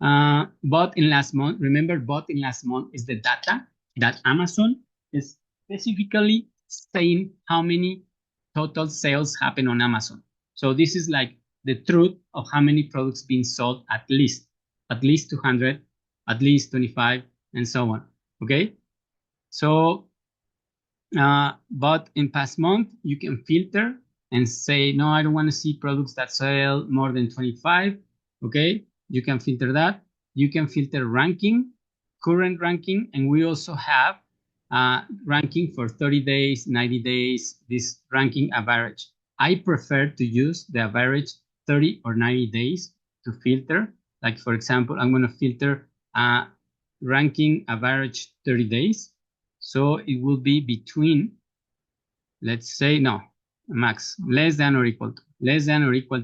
Bought in last month. Remember, bought in last month is the data that Amazon is specifically saying how many total sales happen on Amazon. So this is like the truth of how many products being sold at least 200, at least 25, and so on. Okay, so but in past month, you can filter and say, no, I don't want to see products that sell more than 25. Okay, you can filter that. You can filter ranking, current ranking, and we also have ranking for 30 days, 90 days, this ranking average. I prefer to use the average 30 or 90 days to filter. Like, for example, I'm going to filter ranking average 30 days. So it will be between, let's say, no, max, less than or equal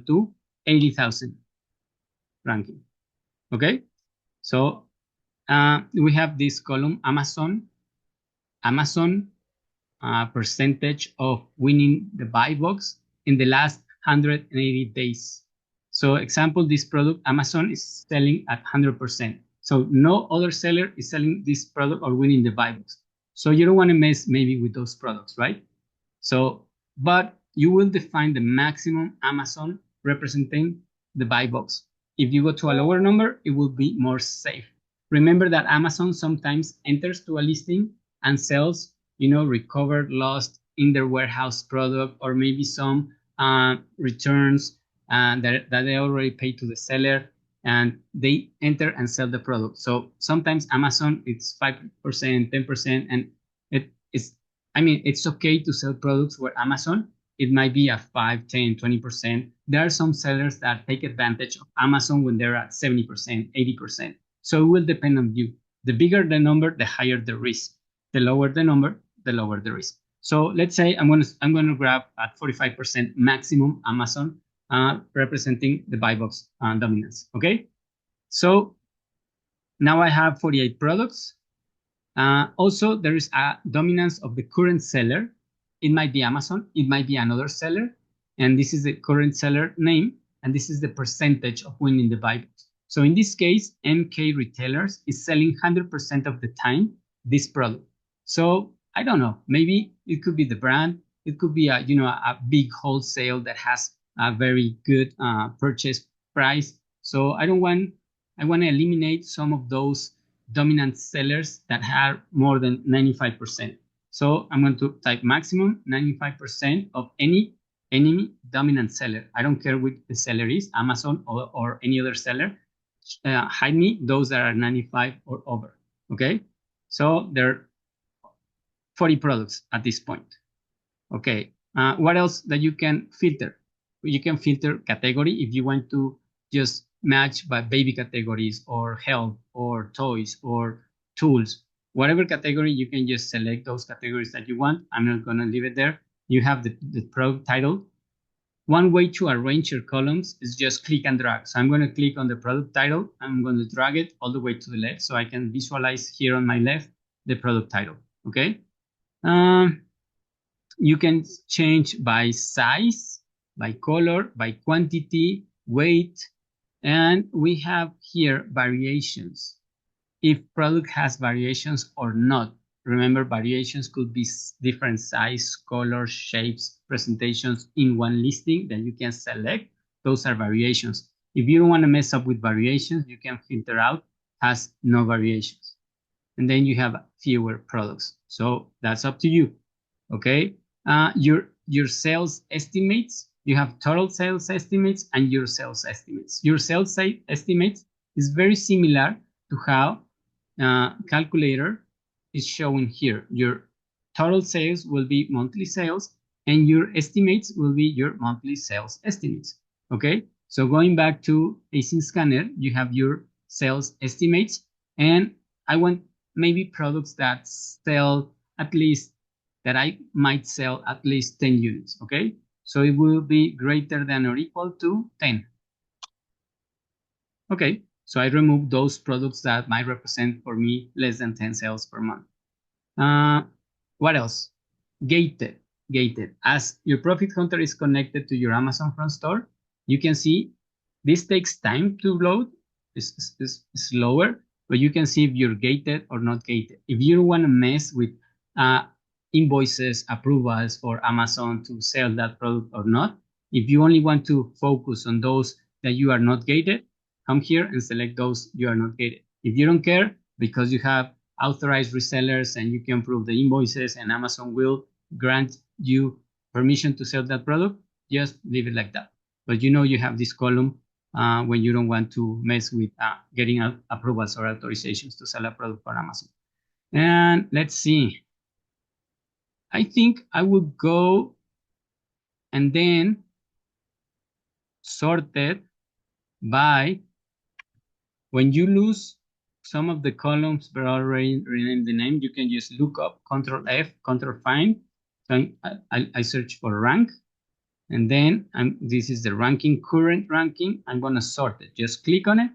to 80,000 ranking. Okay, so we have this column, Amazon percentage of winning the buy box in the last 180 days. So example, this product, Amazon is selling at 100%. So no other seller is selling this product or winning the buy box. So you don't want to mess maybe with those products, right? So, but you will define the maximum Amazon representing the buy box. If you go to a lower number, it will be more safe. Remember that Amazon sometimes enters to a listing and sells, recovered, lost in their warehouse product, or maybe some returns that they already paid to the seller, and they enter and sell the product. So sometimes Amazon, it's 5%, 10%, and it's okay to sell products where Amazon, it might be a 5, 10, 20%. There are some sellers that take advantage of Amazon when they're at 70%, 80%. So it will depend on you. The bigger the number, the higher the risk. The lower the number, the lower the risk. So let's say I'm gonna grab at 45% maximum Amazon, representing the buy box dominance. Okay, so now I have 48 products. Also, there is a dominance of the current seller. It might be Amazon, it might be another seller, and this is the current seller name, and this is the percentage of winning the buy box. So in this case, MK Retailers is selling 100% of the time this product. So I don't know, maybe it could be the brand, it could be a big wholesale that has a very good purchase price. So I want to eliminate some of those dominant sellers that have more than 95%. So I'm going to type maximum 95% of any enemy dominant seller. I don't care which the seller is, Amazon or any other seller. Hide me those that are 95 or over. Okay, so there are 40 products at this point. Okay, what else that you can filter? You can filter category if you want to just match by baby categories or health or toys or tools. Whatever category, you can just select those categories that you want. I'm not going to leave it there. You have the product title. One way to arrange your columns is just click and drag. So I'm going to click on the product title. I'm going to drag it all the way to the left so I can visualize here on my left the product title. Okay. You can change by size, by color, by quantity, weight, and we have here variations. If product has variations or not. Remember, variations could be different size, colors, shapes, presentations in one listing that you can select. Those are variations. If you don't want to mess up with variations, you can filter out has no variations. And then you have fewer products. So that's up to you. Okay. Your sales estimates, you have total sales estimates and your sales estimates. Your sales estimates is very similar to how calculator is showing here. Your total sales will be monthly sales and your estimates will be your monthly sales estimates. Okay, so going back to ASIN Scanner, you have your sales estimates, and I want maybe products that sell at least, that I might sell at least 10 units, okay? So it will be greater than or equal to 10. Okay, so I remove those products that might represent for me less than 10 sales per month. What else? Gated. As your ProfitHunter is connected to your Amazon front store, you can see this takes time to load. It's slower, but you can see if you're gated or not gated. If you don't want to mess with invoices, approvals for Amazon to sell that product or not, if you only want to focus on those that you are not gated, come here and select those you are not gated. If you don't care, because you have authorized resellers and you can prove the invoices and Amazon will grant you permission to sell that product, just leave it like that. But you know you have this column when you don't want to mess with getting approvals or authorizations to sell a product for Amazon. And let's see. I think I will go and then sort it by, when you lose some of the columns but already renamed the name, you can just look up, Control F, Control Find. So I search for rank, and then this is the ranking, current ranking. I'm going to sort it. Just click on it,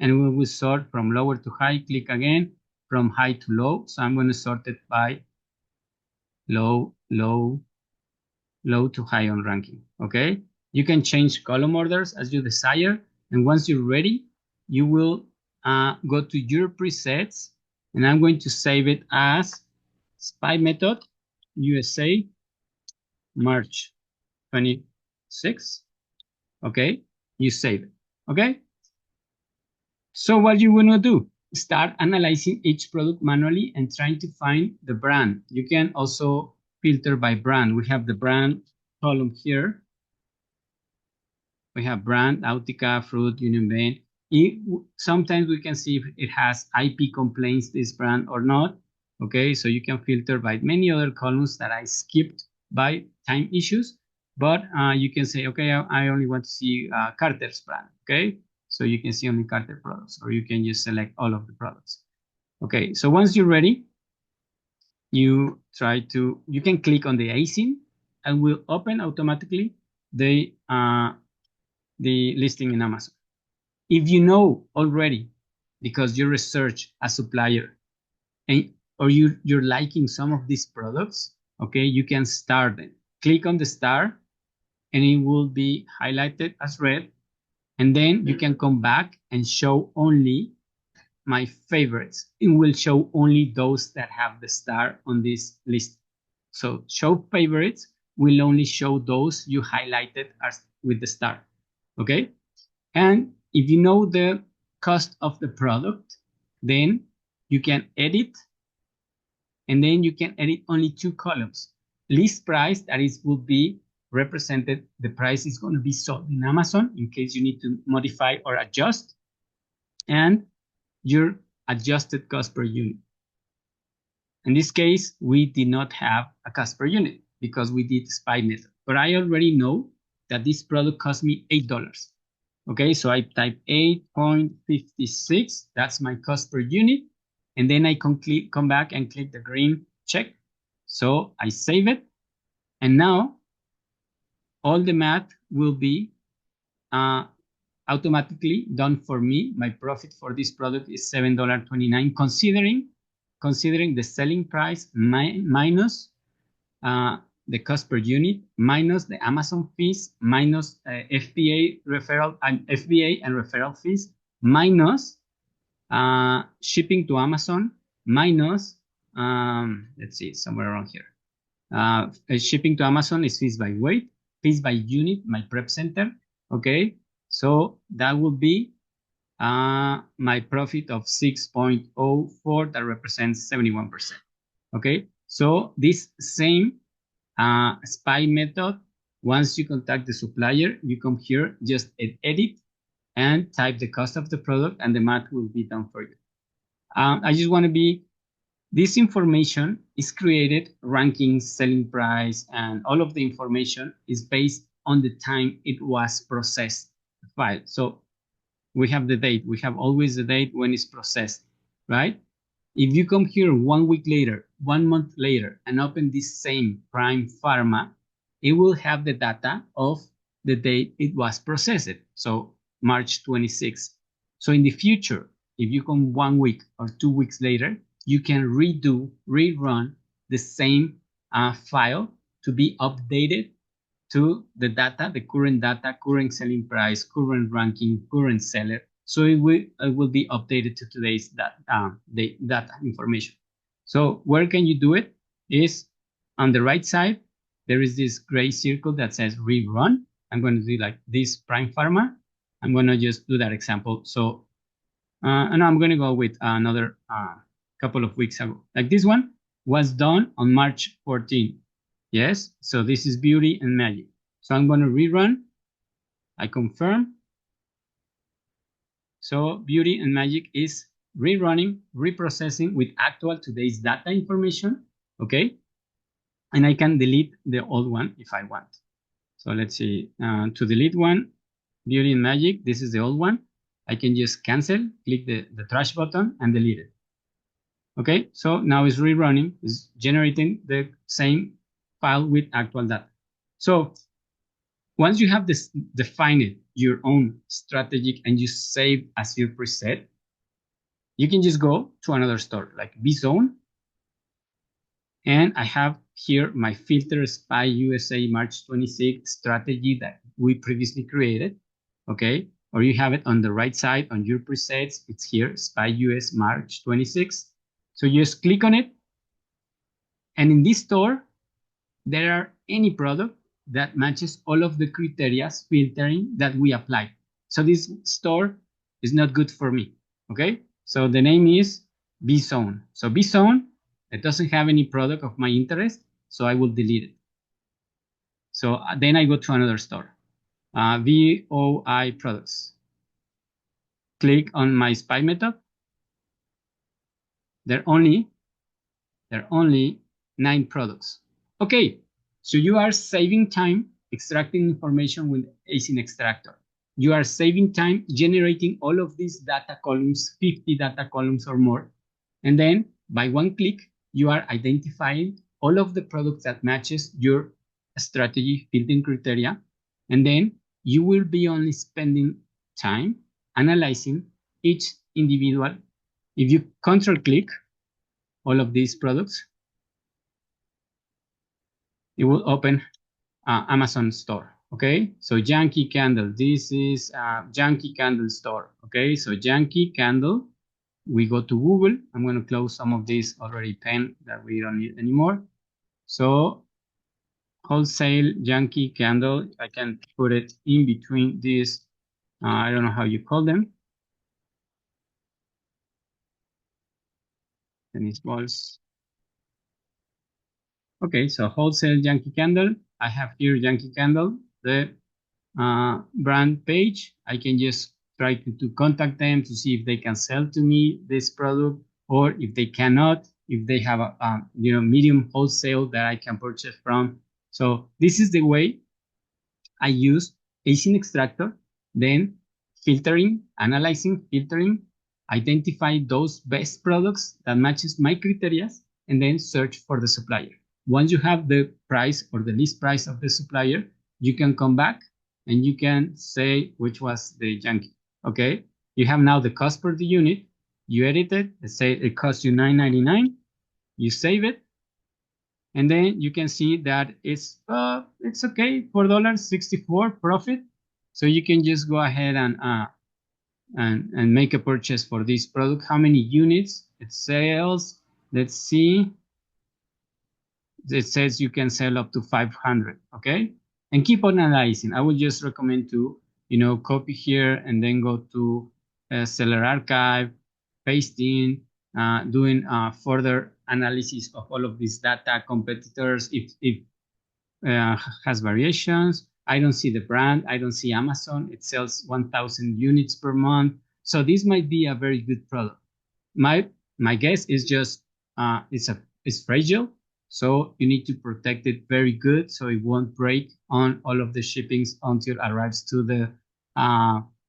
and we will sort from lower to high. Click again, from high to low. So I'm going to sort it by low to high on ranking. Okay, you can change column orders as you desire, and once you're ready, you will go to your presets, and I'm going to save it as Spy Method USA March 26. Okay, you save it. Okay, so what you want to do, start analyzing each product manually and trying to find the brand. You can also filter by brand. We have the brand column here. We have brand, Autica, Fruit, Union Bank. Sometimes we can see if it has IP complaints, this brand or not. Okay, so you can filter by many other columns that I skipped by time issues. But you can say, okay, I only want to see Carter's brand. Okay, so you can see only Carter products, or you can just select all of the products. Okay, so once you're ready, you can click on the ASIN and will open automatically the listing in Amazon. If you know already, because you research a supplier and or you're liking some of these products, okay, you can start them. Click on the star and it will be highlighted as red. And then you can come back and show only my favorites. It will show only those that have the star on this list. So show favorites will only show those you highlighted as with the star. Okay. And if you know the cost of the product, then you can edit, and then you can edit only 2 columns. List price, that is, will be represented, the price is going to be sold in Amazon in case you need to modify or adjust, and your adjusted cost per unit. In this case, we did not have a cost per unit because we did SPY method, but I already know that this product cost me $8. Okay, so I type 8.56, that's my cost per unit, and then I come back and click the green check. So I save it, and now all the math will be automatically done for me. My profit for this product is $7.29, considering the selling price minus the cost per unit, minus the Amazon fees, minus FBA and referral fees, minus shipping to Amazon, minus let's see, somewhere around here. Shipping to Amazon is fees by weight, fees by unit, my prep center. Okay, so that will be my profit of 6.04, that represents 71%. Okay, so this same SPY method, once you contact the supplier, you come here, just edit and type the cost of the product, and the math will be done for you. I just want to be, this information is created, ranking, selling price, and all of the information is based on the time it was processed, the file. So we have the date, we have always the date when it's processed, right? If you come here 1 week later, 1 month later, and open this same Prime Pharma, it will have the data of the date it was processed. So March 26th. So in the future, if you come 1 week or 2 weeks later, you can rerun the same file to be updated to the data, the current data, current selling price, current ranking, current seller. So it will be updated to today's data information. So where can you do it? Is on the right side, there is this gray circle that says rerun. I'm going to do like this Prime Pharma. I'm going to just do that example. So, and I'm going to go with another couple of weeks ago. Like this one was done on March 14. Yes, so this is Beauty and Magic. So I'm going to rerun. I confirm. So Beauty and Magic is rerunning, reprocessing with actual today's data information, okay? And I can delete the old one if I want. So let's see, to delete one, Beauty and Magic, this is the old one. I can just cancel, click the trash button and delete it. Okay, so now it's rerunning, it's generating the same file with actual data. So once you have this defined your own strategic and you save as your preset, you can just go to another store like BZone. And I have here my filter SPY USA March 26 strategy that we previously created. Okay, or you have it on the right side on your presets. It's here, SPY US March 26. So you just click on it. And in this store, there are any product that matches all of the criteria filtering that we applied. So this store is not good for me, okay? So the name is BZone. So BZone, it doesn't have any product of my interest, so I will delete it. So then I go to another store, VOI products. Click on my SPY method. There are only 9 products. Okay, so you are saving time extracting information with ASIN Extractor. You are saving time generating all of these data columns, 50 data columns or more. And then by one click, you are identifying all of the products that matches your strategy filtering criteria, and then you will be only spending time analyzing each individual. If you control click all of these products, it will open Amazon store. Okay, so Yankee candle, this is Yankee candle store. Okay, so Yankee candle, we go to Google. I'm going to close some of these already pen that we don't need anymore. So wholesale Yankee candle, I can put it in between these, I don't know how you call them, tennis balls. Okay, so wholesale Yankee candle, I have here Yankee candle, the brand page. I can just try to contact them to see if they can sell to me this product, or if they cannot, if they have a medium wholesale that I can purchase from. So this is the way I use ASIN Extractor, then filtering, analyzing, filtering, identify those best products that matches my criteria, and then search for the supplier. Once you have the price or the list price of the supplier, you can come back and you can say which was the Yankee. Okay, you have now the cost per the unit. You edit it. Let's say it costs you $9.99. You save it, and then you can see that it's okay, $4.64 profit. So you can just go ahead and make a purchase for this product. How many units it sells? Let's see. It says you can sell up to 500. Okay, and keep on analyzing. I would just recommend to copy here and then go to seller archive, paste in, doing further analysis of all of these data, competitors, if has variations. I don't see the brand. I don't see Amazon. It sells 1,000 units per month. So this might be a very good product. My guess is just it's fragile, so you need to protect it very good so it won't break on all of the shippings until it arrives to the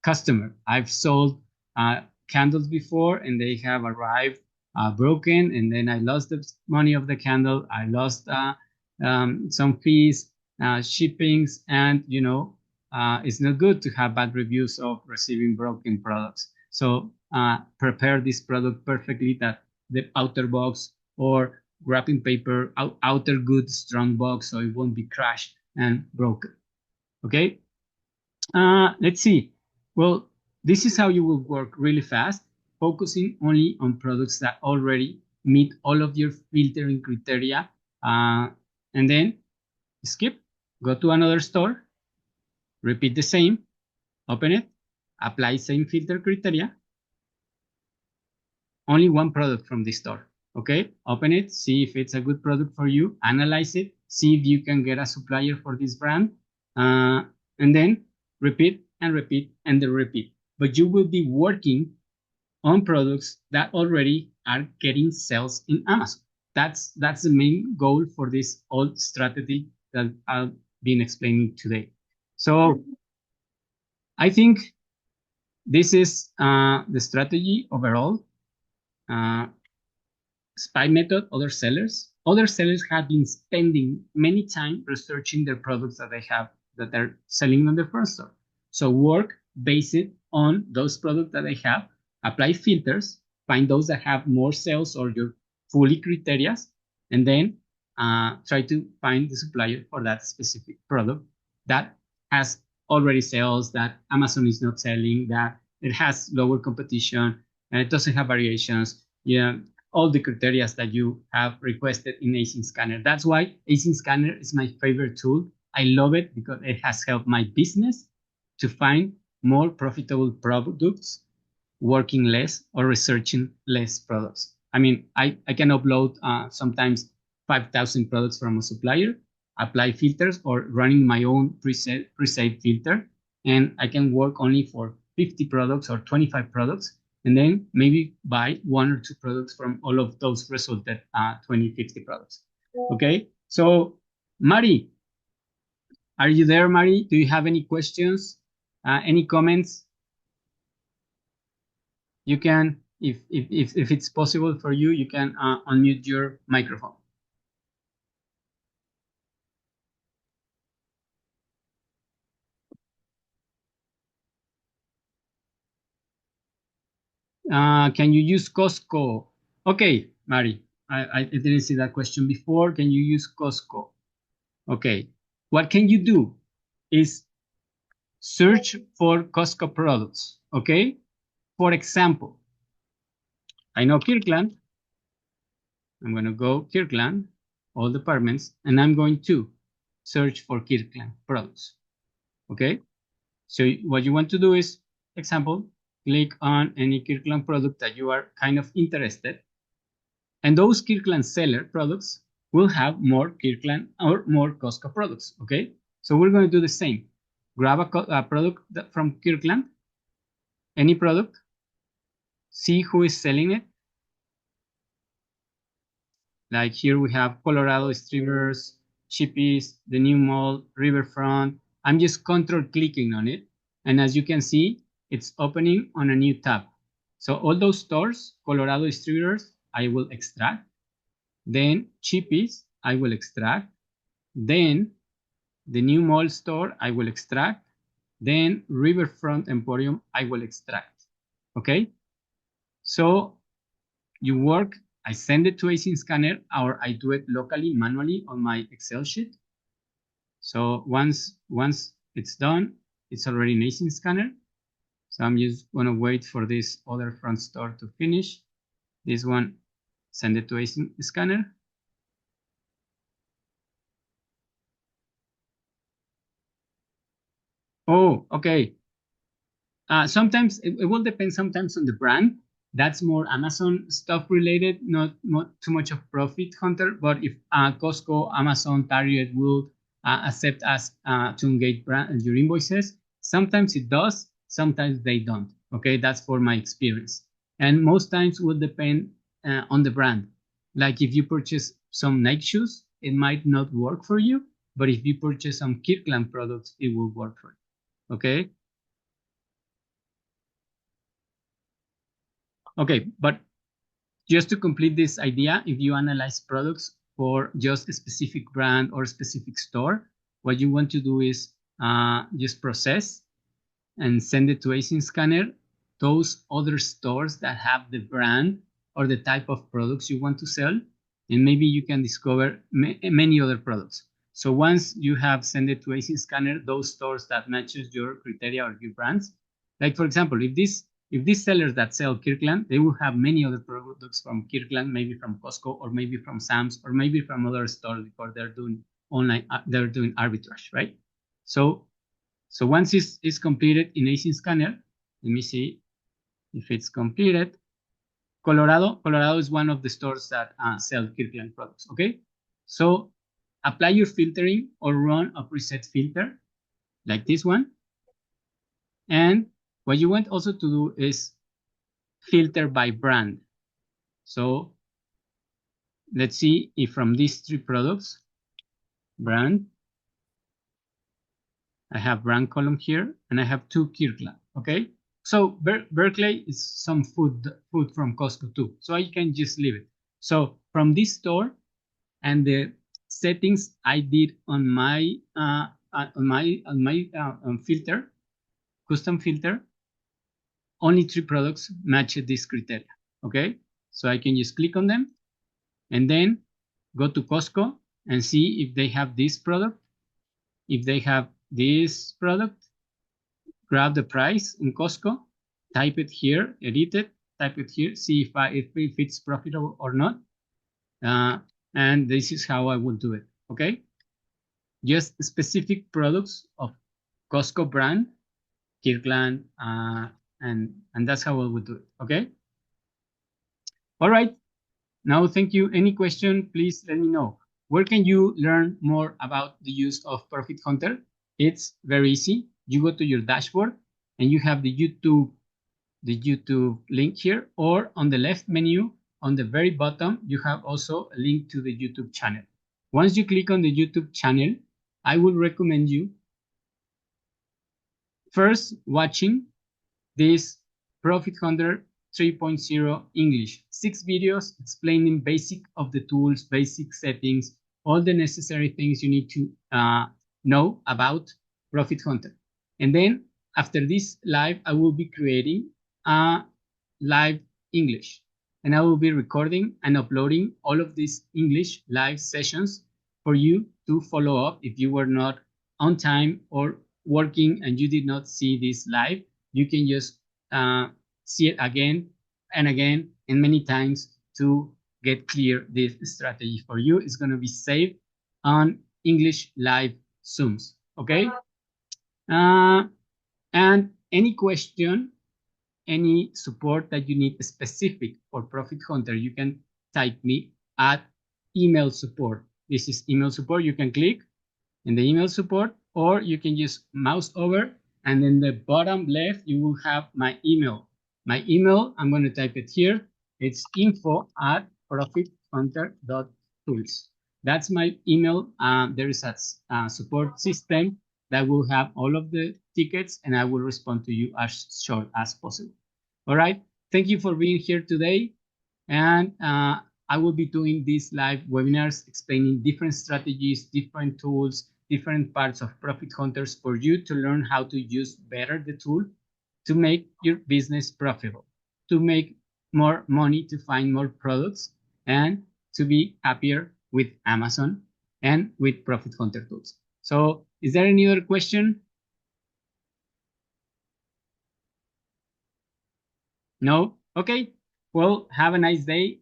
customer. I've sold candles before and they have arrived broken, and then I lost the money of the candle. I lost some fees, shippings, and it's not good to have bad reviews of receiving broken products. So prepare this product perfectly, that the outer box or wrapping paper, outer good strong box, so it won't be crashed and broken. Okay, let's see. Well, this is how you will work really fast, focusing only on products that already meet all of your filtering criteria, and then skip, go to another store, repeat the same, open it, apply same filter criteria, only one product from the store. Okay, open it, see if it's a good product for you, analyze it, see if you can get a supplier for this brand, and then repeat and repeat and then repeat. But you will be working on products that already are getting sales in Amazon. That's the main goal for this old strategy that I've been explaining today. So I think this is the strategy overall. Spy method, other sellers have been spending many time researching their products that they have that they're selling on their first store. So work based on those products that they have, apply filters, find those that have more sales or your fully criteria, and then try to find the supplier for that specific product that has already sales, that Amazon is not selling, that it has lower competition, and it doesn't have variations. Yeah, all the criteria that you have requested in ASIN Scanner. That's why ASIN Scanner is my favorite tool. I love it because it has helped my business to find more profitable products, working less or researching less products. I mean, I can upload sometimes 5,000 products from a supplier, apply filters, or running my own pre-saved filter, and I can work only for 50 products or 25 products, and then maybe buy 1 or 2 products from all of those resulted 20, 50 products. Okay, so Mari, are you there, Mari? Do you have any questions, any comments? You can if it's possible for you, you can unmute your microphone. Can you use Costco? Okay, Mari, I didn't see that question before. Can you use Costco? Okay, what can you do is search for Costco products, okay? For example, I know Kirkland. I'm going to go Kirkland, all departments, and I'm going to search for Kirkland products, okay? So what you want to do is, example, click on any Kirkland product that you are kind of interested, and those Kirkland seller products will have more Kirkland or more Costco products, okay? So we're going to do the same. Grab a product from Kirkland, any product, see who is selling it. Like here we have Colorado Distributors, Chippies, the New Mall, Riverfront. I'm just control clicking on it. And as you can see, it's opening on a new tab. So all those stores, Colorado Distributors, I will extract. Then Chippies, I will extract. Then the New Mall store, I will extract. Then Riverfront Emporium, I will extract. Okay? So you work, I send it to ASIN Scanner, or I do it locally, manually on my Excel sheet. So once it's done, it's already in ASIN Scanner. So I'm just gonna wait for this other front store to finish. This one, send it to ASIN Scanner. Oh, okay. Sometimes it will depend sometimes on the brand. That's more Amazon stuff related, not too much of ProfitHunter. But if Costco, Amazon, Target will accept us to engage your invoices, sometimes it does, sometimes they don't. Okay, that's for my experience. And most times will depend on the brand. Like if you purchase some Nike shoes, it might not work for you. But if you purchase some Kirkland products, it will work for you. Okay. Okay, but just to complete this idea, if you analyze products for just a specific brand or specific store, what you want to do is just process and send it to ASIN Scanner those other stores that have the brand or the type of products you want to sell, and maybe you can discover many other products. So once you have sent it to ASIN Scanner, those stores that matches your criteria or your brands, like for example, if these sellers that sell Kirkland, they will have many other products from Kirkland, maybe from Costco, or maybe from Sam's, or maybe from other stores because they're doing online, they're doing arbitrage, right? So once it's completed in ASIN Scanner, let me see if it's completed. Colorado is one of the stores that sell Kirkland products, okay? So apply your filtering or run a preset filter like this one. And what you want also to do is filter by brand. So let's see if from these three products, brand, I have brand column here, and I have two Kirkland, okay? So Berkeley is some food from Costco too, so I can just leave it. So from this store and the settings I did on my filter, custom filter, only three products match this criteria, okay? So I can just click on them and then go to Costco and see if they have this product. If they have this product, grab the price in Costco, type it here, edit it, type it here, see if it's profitable or not. And this is how I will do it, okay? Just specific products of Costco brand, Kirkland, and that's how I would do it, okay? All right, now thank you. Any question, please let me know. Where can you learn more about the use of ProfitHunter? It's very easy. You go to your dashboard and you have the YouTube link here, or on the left menu, on the very bottom, you have also a link to the YouTube channel. Once you click on the YouTube channel, I would recommend you first watching this ProfitHunter 3.0 English. 6 videos explaining basic of the tools, basic settings, all the necessary things you need to know about ProfitHunter. And then after this live, I will be creating a live English. And I will be recording and uploading all of these English live sessions for you to follow up. If you were not on time or working and you did not see this live, you can just see it again and again and many times to get clear this strategy for you. It's going to be saved on English live Zooms. Okay. And any question, any support that you need specific for ProfitHunter, you can type me at email support. This is email support. You can click in the email support, or you can just mouse over, and in the bottom left, you will have my email. My email, I'm going to type it here. It's info@profithunter.tools. That's my email. There is a support system that will have all of the tickets, and I will respond to you as short as possible. All right. Thank you for being here today. And I will be doing these live webinars explaining different strategies, different tools, different parts of ProfitHunters for you to learn how to use better the tool to make your business profitable, to make more money, to find more products, and to be happier with Amazon and with ProfitHunter tools. So is there any other question? No? Okay. Well, have a nice day.